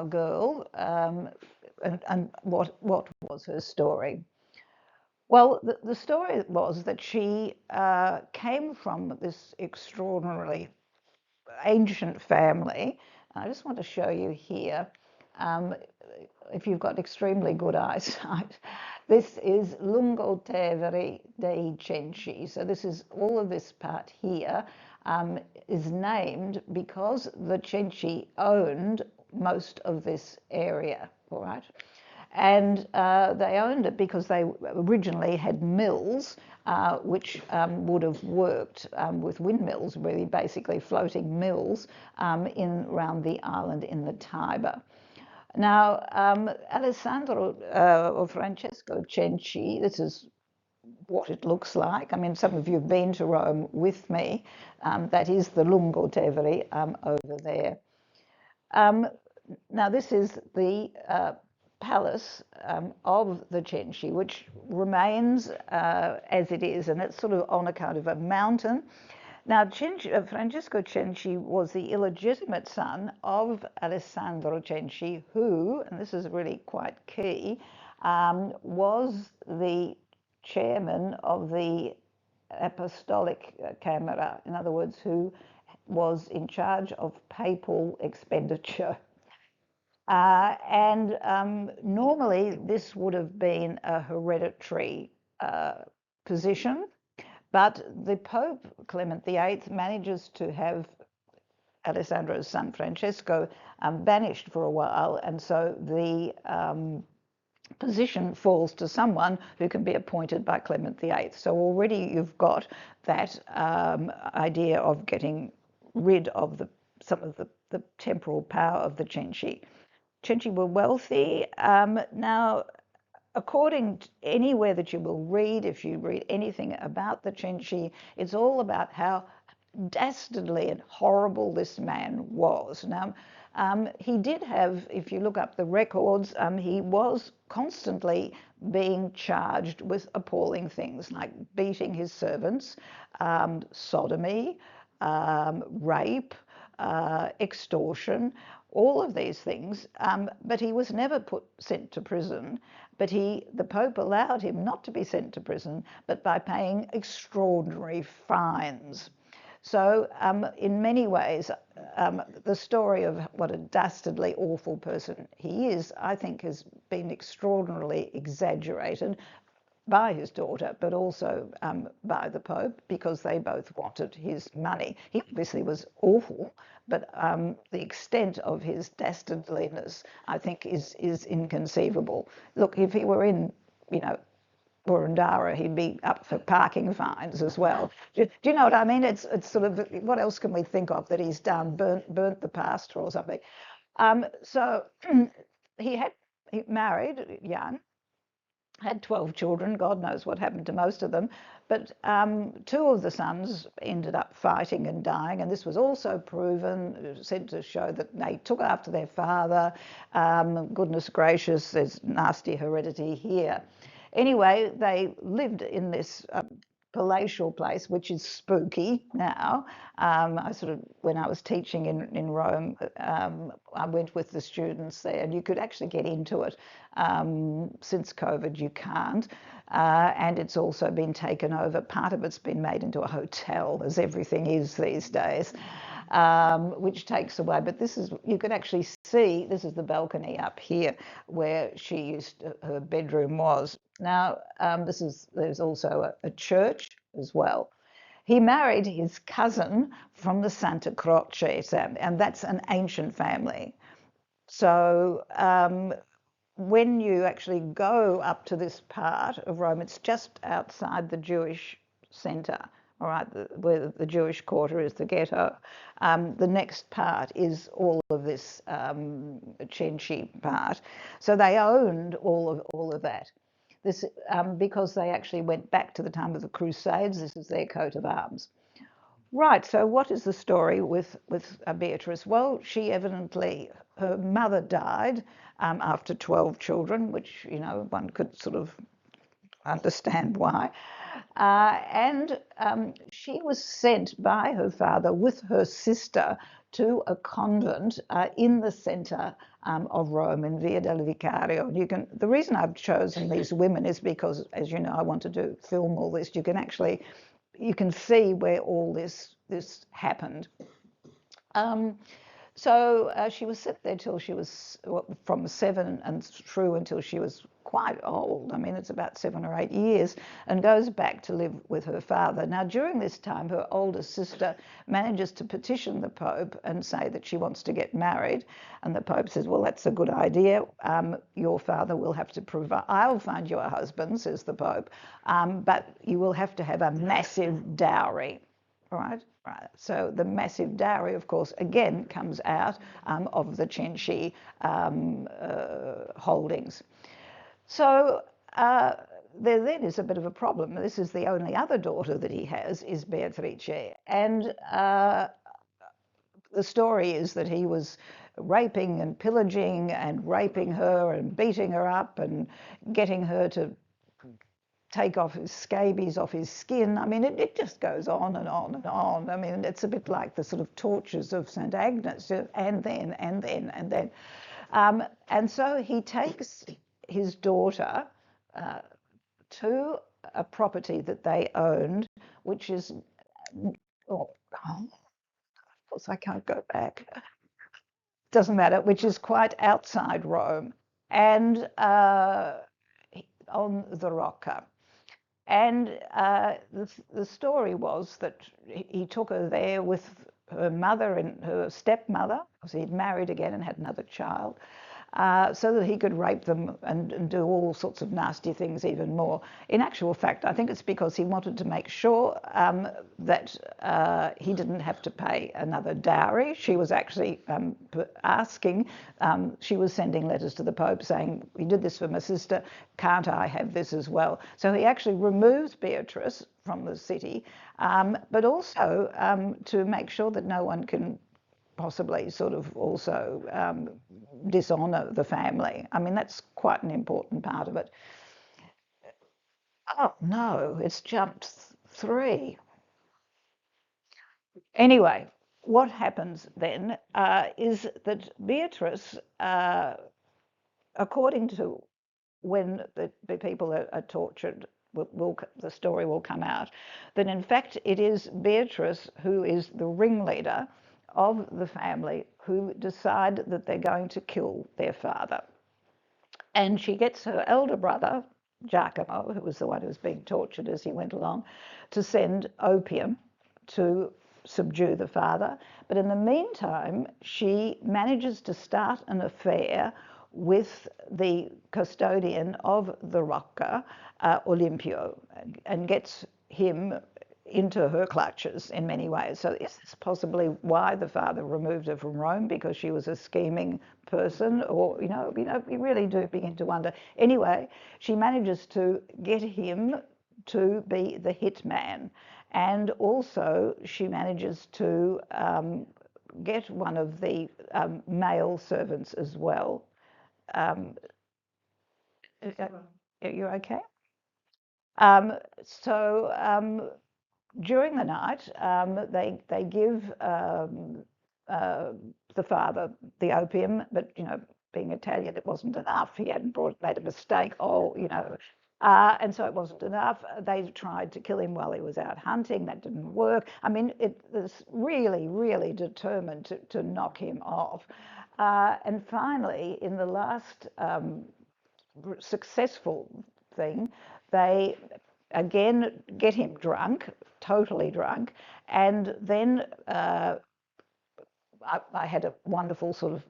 girl and what was her story. Well, the story was that she came from this extraordinarily ancient family. I just want to show you here, um, if you've got extremely good eyesight, this is Lungo Tevere dei Cenci. So this is all of this part here is named because the Cenci owned most of this area, all right? And they owned it because they originally had mills which would have worked with windmills, really basically floating mills in around the island in the Tiber. Now, Alessandro or Francesco Cenci, this is what it looks like. I mean, some of you have been to Rome with me. That is the Lungo Tevere over there. Now, this is the palace of the Cenci, which remains as it is, and it's sort of on a kind of a mountain. Now, Francesco Cenci was the illegitimate son of Alessandro Cenci, who, and this is really quite key, was the chairman of the Apostolic Camera, in other words, who was in charge of papal expenditure. And normally this would have been a hereditary position, but the Pope Clement VIII manages to have Alessandro's son Francesco banished for a while, and so the position falls to someone who can be appointed by Clement VIII. So already you've got that idea of getting rid of some of the temporal power of the Cenci. Cenci were wealthy. Now, according to anywhere that you will read, if you read anything about the Cenci, it's all about how dastardly and horrible this man was. Now, he did have, if you look up the records, he was constantly being charged with appalling things like beating his servants, sodomy, rape, extortion, all of these things. But he was never sent to prison. But the Pope allowed him not to be sent to prison, but by paying extraordinary fines. So in many ways, the story of what a dastardly, awful person he is, I think, has been extraordinarily exaggerated by his daughter, but also by the Pope, because they both wanted his money. He obviously was awful, but the extent of his dastardliness, I think, is inconceivable. Look, if he were in, Burundara, he'd be up for parking fines as well. Do you know what I mean? It's sort of, what else can we think of that he's done? Burnt the pastor or something. So he married young, had 12 children. God knows what happened to most of them. But two of the sons ended up fighting and dying. And this was also proven, said to show that they took after their father. Goodness gracious, there's nasty heredity here. Anyway, they lived in this palatial place, which is spooky now. I sort of, when I was teaching in Rome, I went with the students there, and you could actually get into it. Since COVID, you can't. And it's also been taken over. Part of it's been made into a hotel, as everything is these days, which takes away. But this is, you could actually see, this is the balcony up here where her bedroom was. Now, there's also a church as well. He married his cousin from the Santa Croce, and that's an ancient family. So when you actually go up to this part of Rome, it's just outside the Jewish centre, all right, where the Jewish quarter is, the ghetto. The next part is all of this Cenci part. So they owned all of that. This, because they actually went back to the time of the Crusades. This is their coat of arms. Right, so what is the story with Beatrice? Well, she evidently, her mother died after 12 children, which, one could sort of understand why. And she was sent by her father with her sister to a convent in the centre of Rome in Via del Vicario. The reason I've chosen these women is because, as you know, I want to film all this. You can see where all this happened. So she was sent there till she was from 7 and through until she was quite old. I mean, it's about 7 or 8 years, and goes back to live with her father. Now, during this time, her older sister manages to petition the Pope and say that she wants to get married. And the Pope says, well, that's a good idea. Your father will have to provide, I'll find you a husband, says the Pope, but you will have to have a massive dowry. Right. So the massive dowry, of course, again comes out of the Cenci holdings. So there then is a bit of a problem. This is the only other daughter that he has, is Beatrice. And the story is that he was raping and pillaging and raping her and beating her up and getting her to take off his scabies off his skin. I mean, it just goes on and on and on. I mean, it's a bit like the sort of tortures of St. Agnes, and then, and then, and then. And so he takes his daughter to a property that they owned, which is, oh, of course I can't go back. Doesn't matter, which is quite outside Rome, and on the Rocca. And the story was that he took her there with her mother and her stepmother, because he'd married again and had another child, so that he could rape them and do all sorts of nasty things even more. In actual fact, I think it's because he wanted to make sure that he didn't have to pay another dowry. She was actually asking, she was sending letters to the Pope saying, "We did this for my sister, can't I have this as well?" So he actually removes Beatrice from the city, but also to make sure that no one can possibly sort of also dishonour the family. I mean, that's quite an important part of it. Oh no, it's jumped 3. Anyway, what happens then is that Beatrice, according to when the people are tortured, the story will come out, that in fact it is Beatrice who is the ringleader of the family who decide that they're going to kill their father. And she gets her elder brother, Giacomo, who was the one who was being tortured as he went along, to send opium to subdue the father. But in the meantime, she manages to start an affair with the custodian of the Rocca, Olimpio, and gets him into her clutches in many ways. So is this possibly why the father removed her from Rome, because she was a scheming person? Or, you really do begin to wonder. Anyway, she manages to get him to be the hitman. And also she manages to get one of the male servants as well. You're okay? So during the night, they give the father the opium, but being Italian, it wasn't enough. He hadn't made a mistake. And so it wasn't enough. They tried to kill him while he was out hunting. That didn't work. I mean, it was really, really determined to knock him off. And finally, in the last successful thing, they again get him drunk, totally drunk, and then I had a wonderful sort of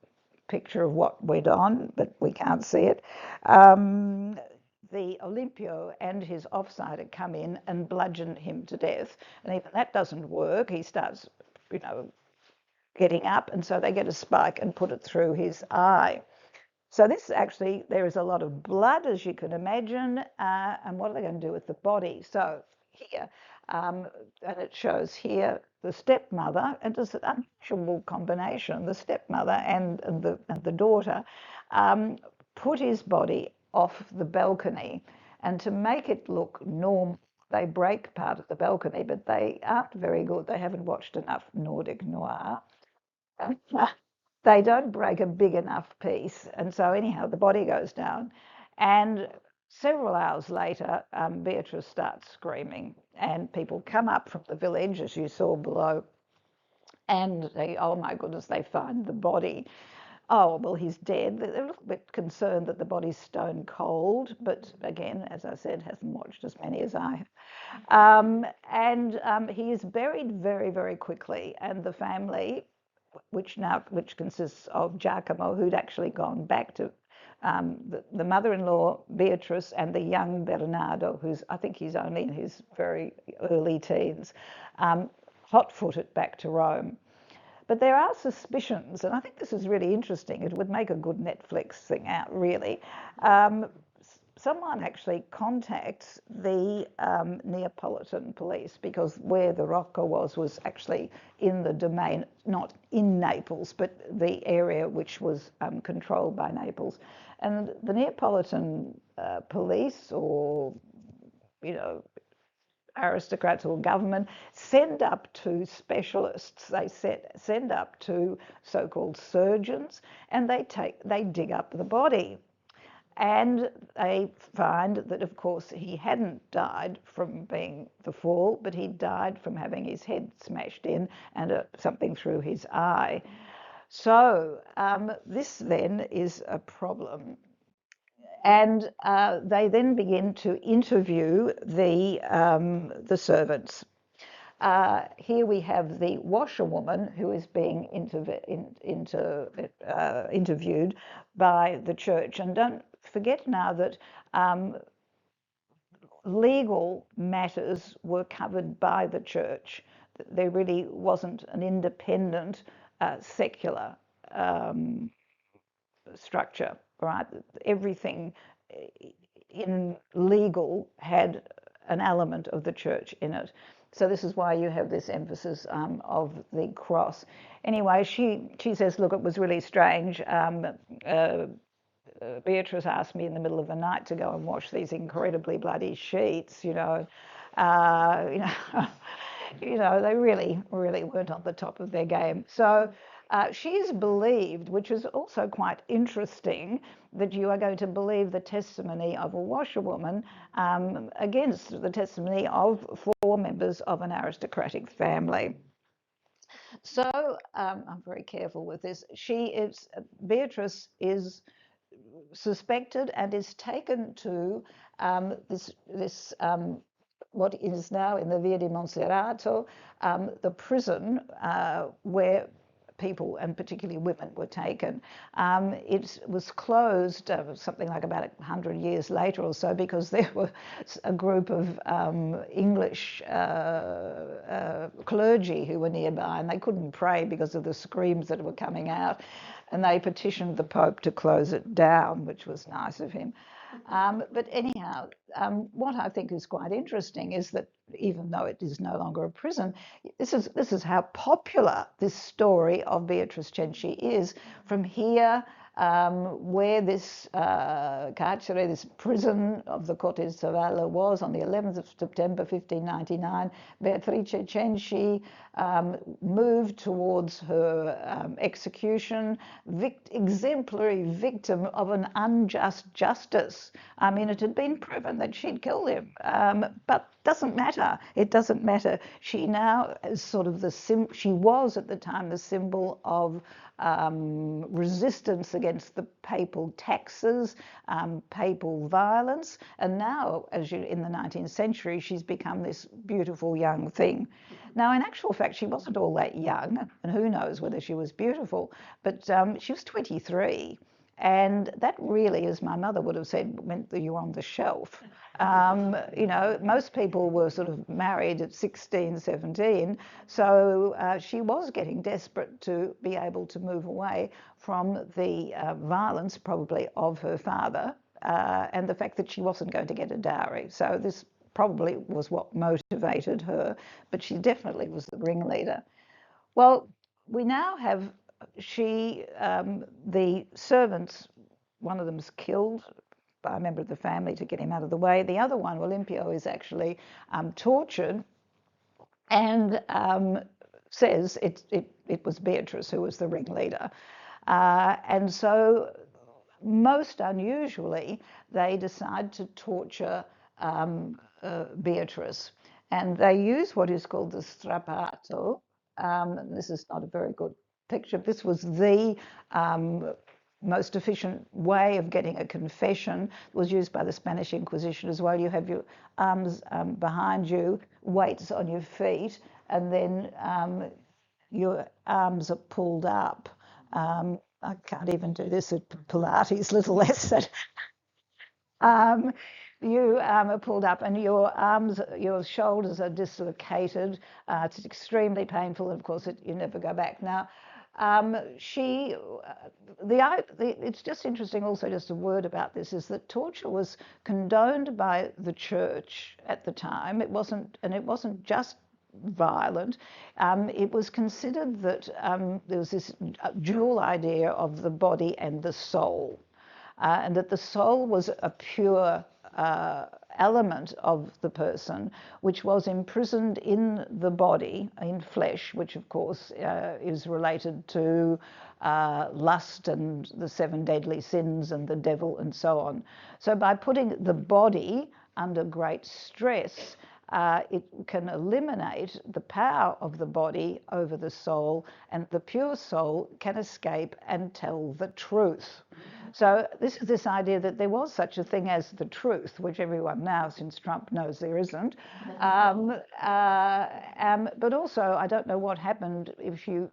picture of what went on, but we can't see it. The Olimpio and his offsider come in and bludgeon him to death, and even that doesn't work. He starts, getting up, and so they get a spike and put it through his eye. So this actually, there is a lot of blood, as you can imagine, and what are they going to do with the body? So here, and it shows here the stepmother, and it's an unusual combination, the stepmother and the daughter, put his body off the balcony, and to make it look normal, they break part of the balcony, but they aren't very good. They haven't watched enough Nordic noir. They don't break a big enough piece. And so, anyhow, the body goes down. And several hours later, Beatrice starts screaming, and people come up from the village, as you saw below, and they, oh my goodness, they find the body. Oh, well, he's dead. They're a little bit concerned that the body's stone cold, but again, as I said, hasn't watched as many as I have. And he is buried very, very quickly, and the family, which consists of Giacomo, who'd actually gone back to the mother-in-law Beatrice and the young Bernardo, who's, I think he's only in his very early teens, hot-footed back to Rome. But there are suspicions, and I think this is really interesting. It would make a good Netflix thing out, really. Someone actually contacts the Neapolitan police, because where the Rocca was actually in the domain, not in Naples, but the area which was controlled by Naples. And the Neapolitan police, or, you know, aristocrats or government, send up to specialists. They send up to so-called surgeons, and they dig up the body. And they find that, of course, he hadn't died from being the fall, but he died from having his head smashed in and something through his eye. So this then is a problem. And they then begin to interview the servants. Here we have the washerwoman who is being interviewed by the church. And don't forget now that legal matters were covered by the church. There really wasn't an independent secular structure, right? Everything in legal had an element of the church in it. So this is why you have this emphasis of the cross. Anyway, she says, look, it was really strange. Beatrice asked me in the middle of the night to go and wash these incredibly bloody sheets, you know. You know, you know, they really, really weren't on the top of their game. So she's believed, which is also quite interesting, that you are going to believe the testimony of a washerwoman against the testimony of 4 members of an aristocratic family. So I'm very careful with this. Beatrice is suspected and is taken to this what is now in the Via di Monserrato, the prison where people, and particularly women, were taken. It was closed something like about 100 years later or so, because there were a group of English clergy who were nearby, and they couldn't pray because of the screams that were coming out, and they petitioned the Pope to close it down, which was nice of him. But anyhow, what I think is quite interesting is that even though it is no longer a prison, this is how popular this story of Beatrice Cenci is. From here, where this carcere, this prison of the Corte Cavallo was, on the 11th of September 1599, Beatrice Cenci moved towards her execution, exemplary victim of an unjust justice. I mean, it had been proven that she'd killed him, but doesn't matter. It doesn't matter. She now is sort of she was at the time the symbol of resistance against the papal taxes, papal violence, and now, in the 19th century, she's become this beautiful young thing. Now, in actual fact, she wasn't all that young, and who knows whether she was beautiful, but she was 23. And that really, as my mother would have said, meant that you were on the shelf. You know, most people were sort of married at 16, 17. So she was getting desperate to be able to move away from the violence, probably, of her father, and the fact that she wasn't going to get a dowry. So this probably was what motivated her, but she definitely was the ringleader. Well, we now have the servants, one of them's killed by a member of the family to get him out of the way. The other one, Olympio, is actually tortured and says it was Beatrice who was the ringleader. And so, most unusually, they decide to torture Beatrice. And they use what is called the strappato. This is not a very good picture. This was the most efficient way of getting a confession. It was used by the Spanish Inquisition as well. You have your arms behind you, weights on your feet, and then your arms are pulled up. I can't even do this at Pilates, little lesson. You are pulled up and your arms, your shoulders are dislocated. It's extremely painful, and of course you never go back. Now, it's just interesting also, just a word about this, is that torture was condoned by the church at the time. It wasn't just violent. It was considered that there was this dual idea of the body and the soul. And that the soul was a pure element of the person, which was imprisoned in the body, in flesh, which of course is related to lust and the 7 deadly sins and the devil and so on. So by putting the body under great stress, it can eliminate the power of the body over the soul, and the pure soul can escape and tell the truth. So this is this idea that there was such a thing as the truth, which everyone now, since Trump, knows there isn't. But also, I don't know what happened if you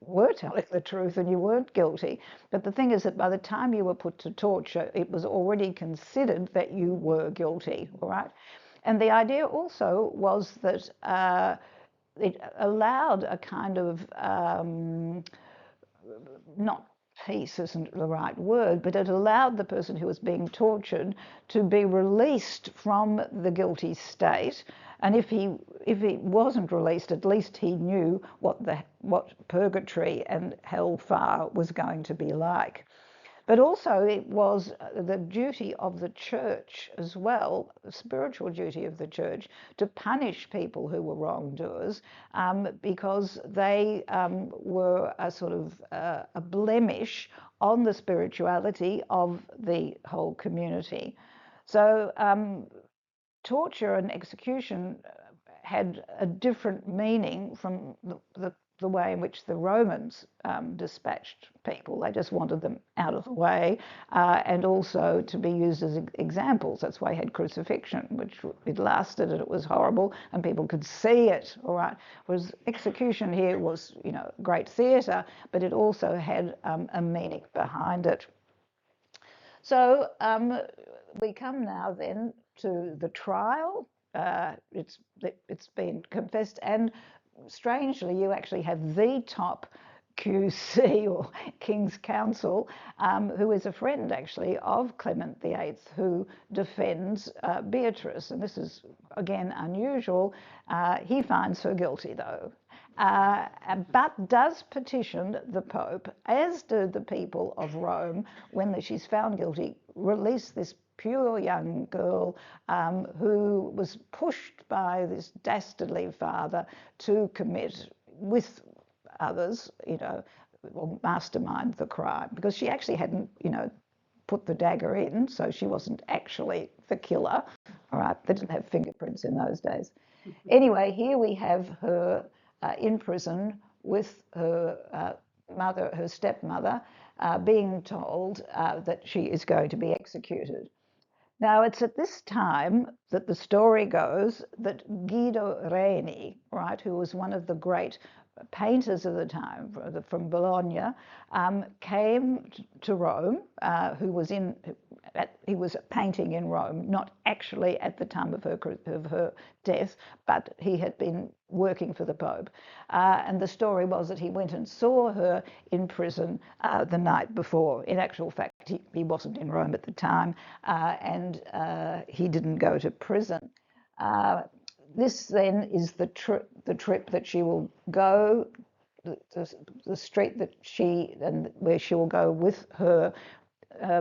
were telling the truth and you weren't guilty. But the thing is that by the time you were put to torture, it was already considered that you were guilty, all right? And the idea also was that it allowed a kind of, not peace isn't the right word, but it allowed the person who was being tortured to be released from the guilty state. And if he wasn't released, at least he knew what purgatory and hellfire was going to be like. But also it was the duty of the church as well, the spiritual duty of the church, to punish people who were wrongdoers, because they were a sort of a blemish on the spirituality of the whole community. So torture and execution had a different meaning from the way in which the Romans dispatched people. They just wanted them out of the way, and also to be used as examples. That's why you had crucifixion, which it lasted and it was horrible and people could see it, all right? Whereas execution here was, great theatre, but it also had a meaning behind it. So we come now then to the trial. It's been confessed, and strangely, you actually have the top QC, or King's Counsel, who is a friend actually of Clement VIII, who defends Beatrice. And this is, again, unusual. He finds her guilty, though, but does petition the Pope, as do the people of Rome, when she's found guilty, release this pure young girl who was pushed by this dastardly father to commit with others, or mastermind the crime, because she actually hadn't, put the dagger in, so she wasn't actually the killer. All right, they didn't have fingerprints in those days. Anyway, here we have her in prison with her mother, her stepmother, being told that she is going to be executed. Now, it's at this time that the story goes that Guido Reni, right, who was one of the great painters of the time from Bologna, came to Rome, he was painting in Rome, not actually at the time of her death, but he had been working for the Pope. And the story was that he went and saw her in prison the night before. In actual fact, he wasn't in Rome at the time, and he didn't go to prison. This then is the trip that she will go, the street that where she will go with her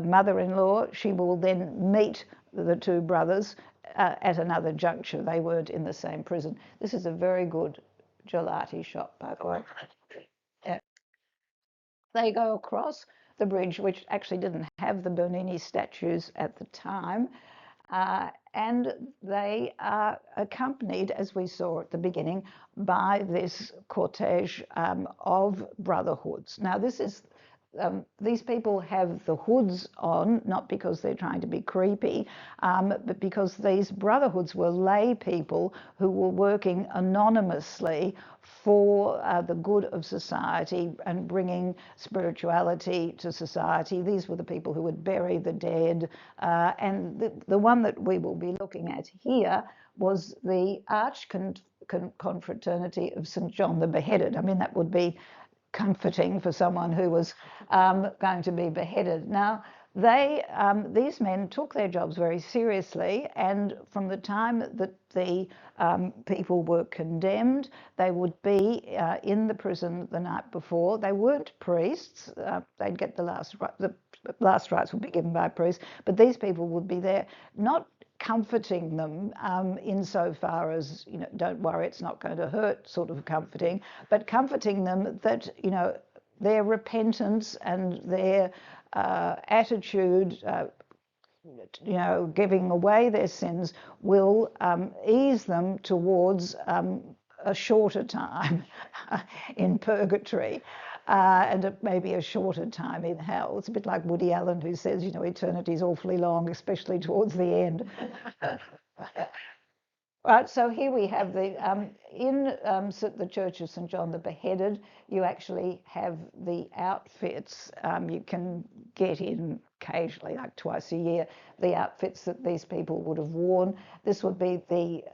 mother-in-law, she will then meet the two brothers at another juncture. They weren't in the same prison. This is a very good gelati shop, by the way. Yeah. They go across the bridge, which actually didn't have the Bernini statues at the time, and they are accompanied, as we saw at the beginning, by this cortege of brotherhoods. Now, this is these people have the hoods on, not because they're trying to be creepy, but because these brotherhoods were lay people who were working anonymously for the good of society and bringing spirituality to society. These were the people who would bury the dead. And the one that we will be looking at here was the confraternity of St. John the Beheaded. I mean, that would be comforting for someone who was going to be beheaded. Now, these men took their jobs very seriously, and from the time that the people were condemned, they would be in the prison the night before. They weren't priests. They'd get the last rites would be given by priests, but these people would be there, not comforting them insofar as, you know, don't worry, it's not going to hurt sort of comforting, but comforting them that, you know, their repentance and their attitude, you know, giving away their sins will ease them towards a shorter time in purgatory. And maybe a shorter time in hell. It's a bit like Woody Allen, who says, you know, eternity is awfully long, especially towards the end. Right, so here we have in the Church of St. John the Beheaded, you actually have the outfits. You can get in occasionally, like twice a year, the outfits that these people would have worn. This would be the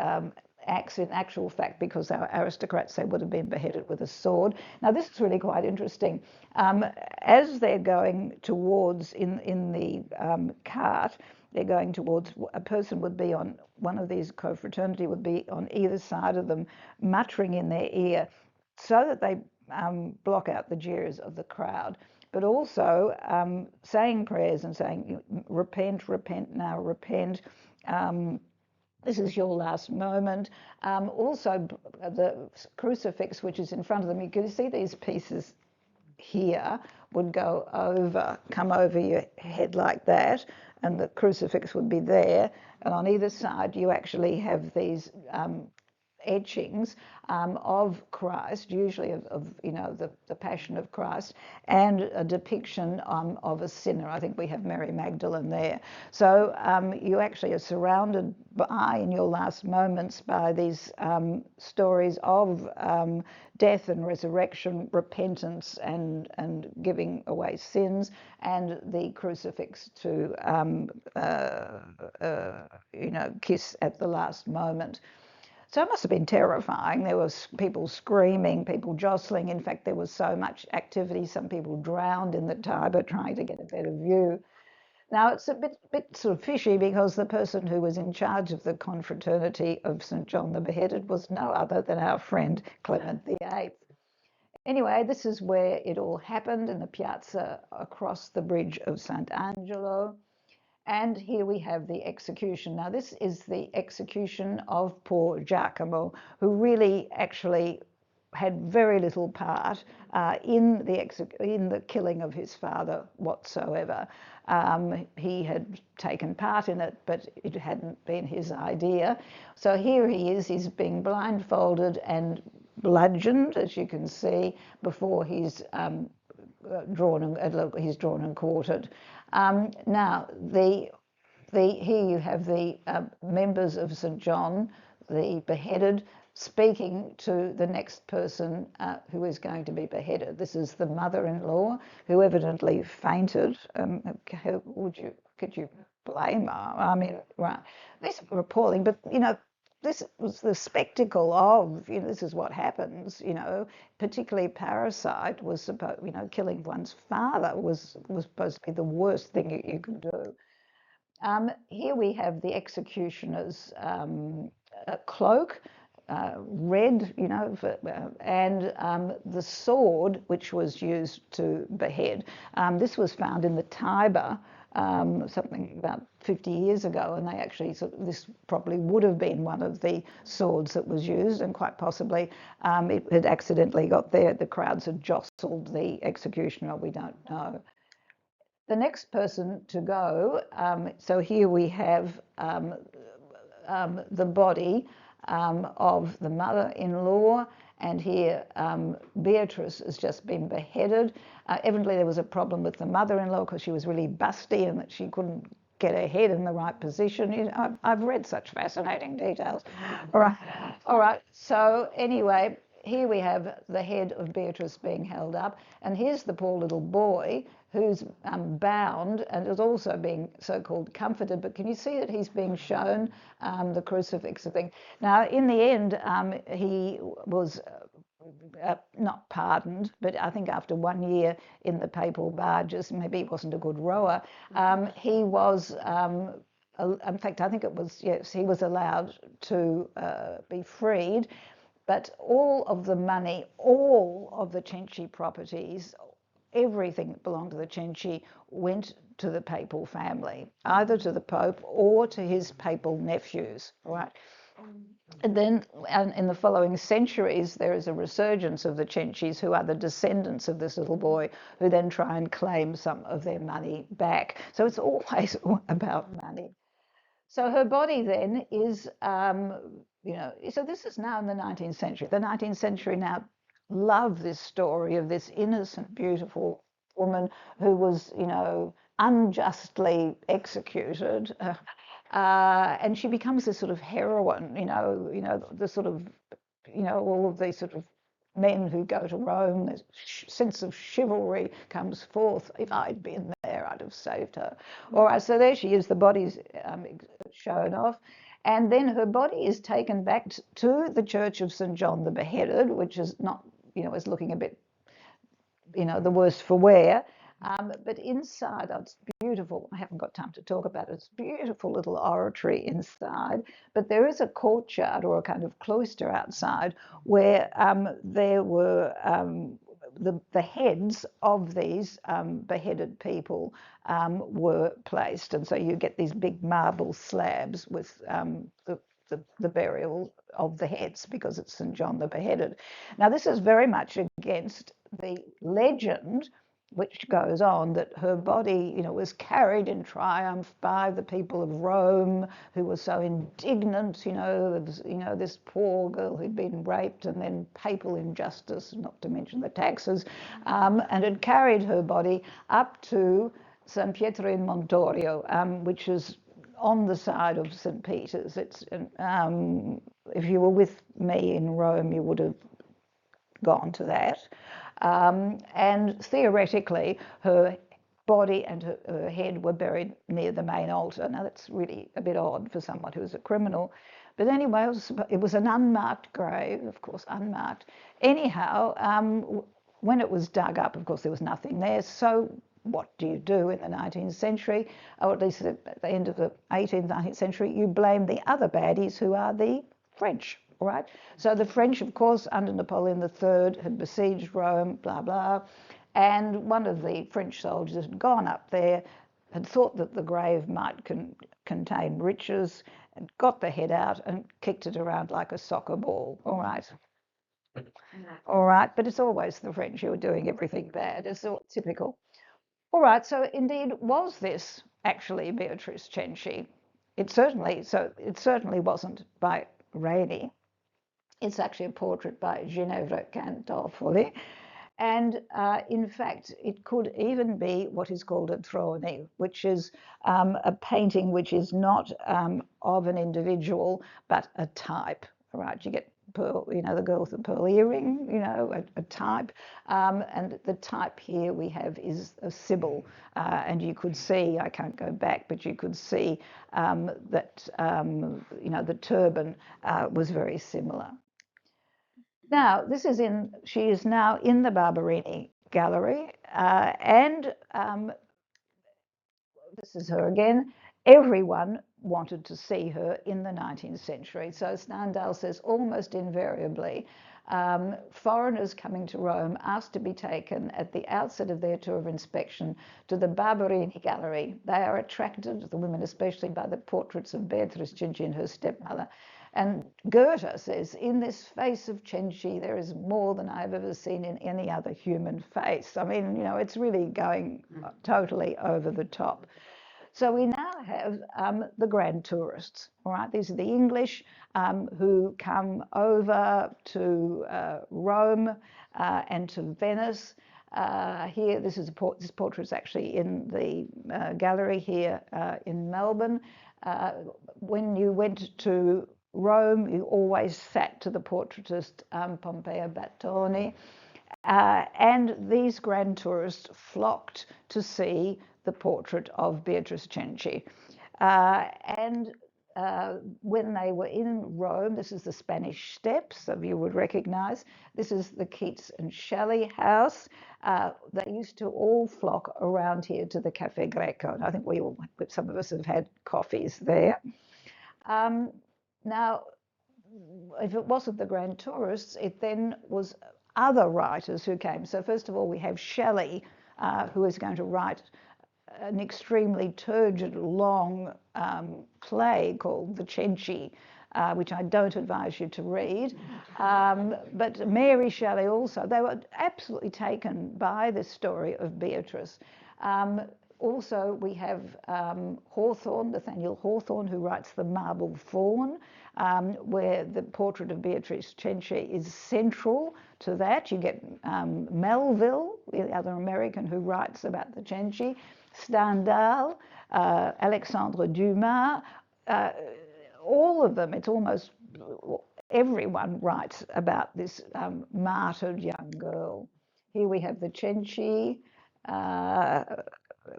in actual fact, because our aristocrats, they would have been beheaded with a sword. Now, this is really quite interesting. As they're going towards, in the cart, they're going towards, a person would be on, one of these confraternity would be on either side of them, muttering in their ear, so that they block out the jeers of the crowd, but also saying prayers and saying, repent, repent now, repent. This is your last moment. Also, the crucifix, which is in front of them, you can see these pieces here would come over your head like that, and the crucifix would be there. And on either side, you actually have these etchings of Christ, usually of you know, the Passion of Christ, and a depiction of a sinner. I think we have Mary Magdalene there. So you actually are surrounded by, in your last moments, by these stories of death and resurrection, repentance and giving away sins, and the crucifix to you know, kiss at the last moment. So it must have been terrifying. There was people screaming, people jostling. In fact, there was so much activity, some people drowned in the Tiber trying to get a better view. Now, it's a bit sort of fishy, because the person who was in charge of the confraternity of St. John the Beheaded was no other than our friend Clement VIII. Anyway, this is where it all happened, in the piazza across the bridge of Sant Angelo. And here we have the execution. Now, this is the execution of poor Giacomo, who really actually had very little part in the killing of his father whatsoever. He had taken part in it, but it hadn't been his idea. So here he is, he's being blindfolded and bludgeoned, as you can see, before he's drawn and quartered. Now, here you have the members of St. John, the beheaded, speaking to the next person who is going to be beheaded. This is the mother-in-law, who evidently fainted. Could you blame her? I mean, right. This is appalling, but, you know, this was the spectacle of, you know, this is what happens, you know, particularly parricide was supposed, you know, killing one's father was supposed to be the worst thing you could do. Here we have the executioner's cloak, red, you know, and the sword which was used to behead. This was found in the Tiber, something about 50 years ago, and they actually this probably would have been one of the swords that was used, and quite possibly it had accidentally got there. The crowds had jostled the executioner. We don't know. The next person to go, so here we have the body of the mother-in-law, and here Beatrice has just been beheaded. Evidently there was a problem with the mother-in-law because she was really busty and that she couldn't get her head in the right position. You know, I've read such fascinating details. All right. So anyway, here we have the head of Beatrice being held up, and here's the poor little boy who's bound and is also being so-called comforted. But can you see that he's being shown the crucifix thing? Now, in the end, he was not pardoned, but I think after 1 year in the papal barges, maybe he wasn't a good rower, he was, in fact, I think it was, yes, he was allowed to be freed, but all of the money, all of the Cenci properties, everything that belonged to the Cenci went to the papal family, either to the Pope or to his papal nephews, right? And then in the following centuries, there is a resurgence of the Cencis, who are the descendants of this little boy, who then try and claim some of their money back. So it's always about money. So her body then is, you know, so this is now in the 19th century. The 19th century now love this story of this innocent, beautiful woman who was, you know, unjustly executed. And she becomes this sort of heroine, you know, the sort of, you know, all of these sort of men who go to Rome, the sense of chivalry comes forth. If I'd been there, I'd have saved her. All right, so there she is, the body's shown off. And then her body is taken back to the Church of St. John the Beheaded, which is not, you know, is looking a bit, you know, the worse for wear. But inside, oh, it's beautiful. I haven't got time to talk about it. It's a beautiful little oratory inside. But there is a courtyard or a kind of cloister outside where there were the heads of these beheaded people were placed. And so you get these big marble slabs with the burial of the heads, because it's St. John the Beheaded. Now, this is very much against the legend which goes on that her body, you know, was carried in triumph by the people of Rome, who were so indignant, you know, this poor girl who'd been raped, and then papal injustice, not to mention the taxes, and had carried her body up to San Pietro in Montorio, which is on the side of St. Peter's. It's if you were with me in Rome, you would have gone to that. And theoretically, her body and her head were buried near the main altar. Now, that's really a bit odd for someone who was a criminal. But anyway, it was an unmarked grave, of course, unmarked. Anyhow, when it was dug up, of course, there was nothing there. So what do you do in the 19th century, or at least at the end of the 18th, 19th century? You blame the other baddies, who are the French. Right? So the French, of course, under Napoleon III, had besieged Rome, blah, blah. And one of the French soldiers had gone up there, had thought that the grave might contain riches, and got the head out and kicked it around like a soccer ball. All right. All right. But it's always the French who are doing everything bad. It's all typical. All right. So indeed, was this actually Beatrice Cenci? It certainly wasn't by Rainey. It's actually a portrait by Ginevra Cantofoli. And in fact, it could even be what is called a drone, which is a painting which is not of an individual, but a type, right? You get pearl, you know, the girl with the pearl earring, you know, a type. And the type here we have is a Sibyl. And you could see, I can't go back, but you could see that, you know, the turban was very similar. Now, she is now in the Barberini Gallery, and this is her again. Everyone wanted to see her in the 19th century. So Stendhal says almost invariably, foreigners coming to Rome asked to be taken at the outset of their tour of inspection to the Barberini Gallery. They are attracted, the women especially, by the portraits of Beatrice Cenci and her stepmother. And Goethe says, in this face of Cenci, there is more than I've ever seen in any other human face. I mean, you know, it's really going totally over the top. So we now have the grand tourists, all right? These are the English who come over to Rome and to Venice. Here, this portrait is actually in the gallery here in Melbourne. When you went to Rome, you always sat to the portraitist Pompeo Battoni. And these grand tourists flocked to see the portrait of Beatrice Cenci. When they were in Rome, this is the Spanish Steps, so you would recognize. This is the Keats and Shelley house. They used to all flock around here to the Cafe Greco. And I think some of us have had coffees there. Now, if it wasn't the grand tourists, it then was other writers who came. So first of all, we have Shelley, who is going to write an extremely turgid, long play called The Cenci, which I don't advise you to read. But Mary Shelley also, they were absolutely taken by this story of Beatrice. Also, we have Hawthorne, Nathaniel Hawthorne, who writes The Marble Faun, where the portrait of Beatrice Cenci is central to that. You get Melville, the other American who writes about the Cenci, Stendhal, Alexandre Dumas, all of them. It's almost everyone writes about this martyred young girl. Here we have the Cenci.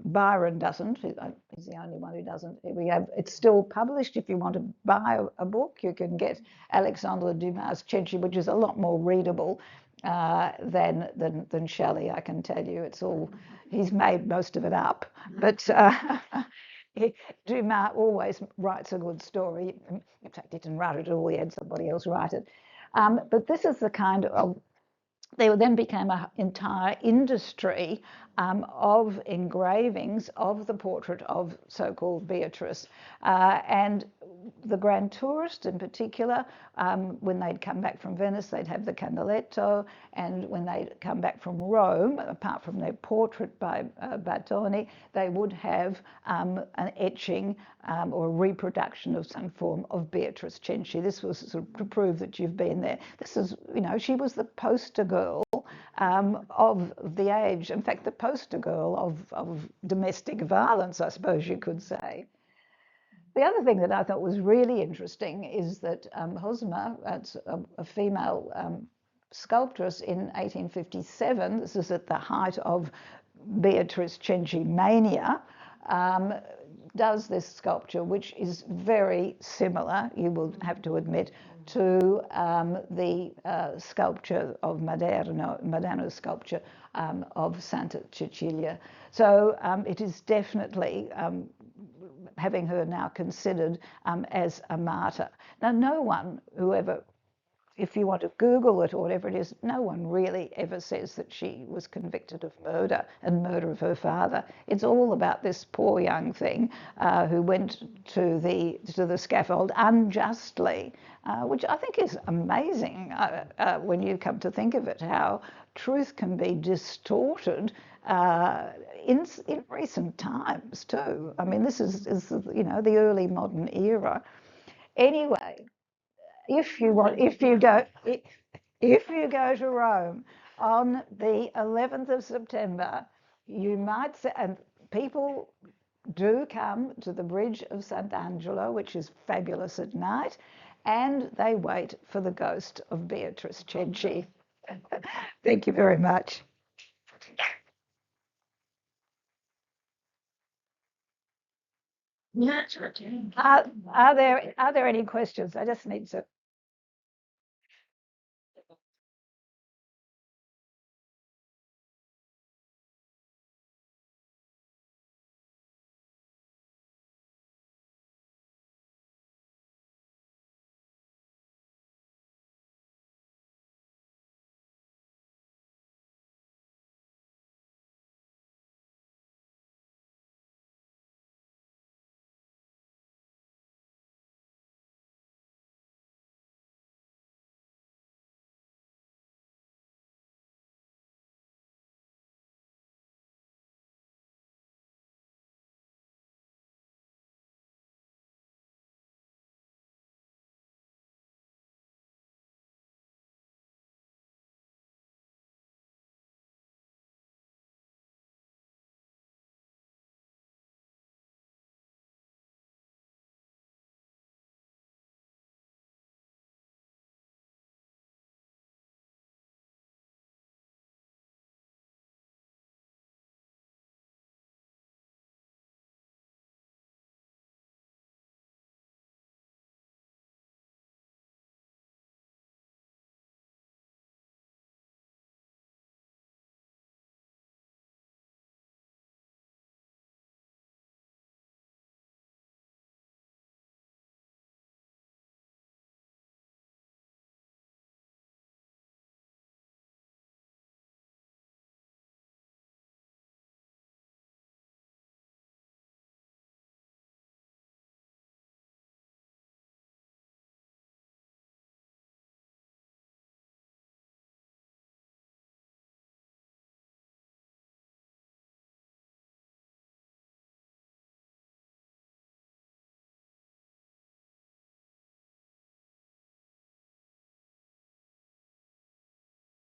Byron doesn't. He's the only one who doesn't. It's still published. If you want to buy a book, you can get Alexandre Dumas' Cenci, which is a lot more readable than Shelley, I can tell you. He's made most of it up. But Dumas always writes a good story. In fact, he didn't write it at all. He had somebody else write it. But this is the kind of... There then became an entire industry of engravings of the portrait of so-called Beatrice. And the grand tourists in particular, when they'd come back from Venice, they'd have the Canaletto, and when they'd come back from Rome, apart from their portrait by Battoni, they would have an etching or a reproduction of some form of Beatrice Cenci. This was sort of to prove that you've been there. This is, you know, she was the poster girl of the age. In fact, the poster girl of domestic violence, I suppose you could say. The other thing that I thought was really interesting is that Hosmer, that's a female sculptress in 1857, this is at the height of Beatrice Cenci mania, does this sculpture, which is very similar, you will have to admit, to the sculpture of Moderno's sculpture of Santa Cecilia. So it is definitely having her now considered as a martyr. Now, no one who ever, if you want to Google it or whatever it is, no one really ever says that she was convicted of murder and murder of her father. It's all about this poor young thing who went to the scaffold unjustly, which I think is amazing when you come to think of it, how truth can be distorted in recent times too. I mean, this is you know, the early modern era. Anyway, if you go to Rome on the 11th of September, you might say, and people do come to the bridge of Sant Angelo, which is fabulous at night, and they wait for the ghost of Beatrice Cenci. Thank you very much. Are there any questions? I just need to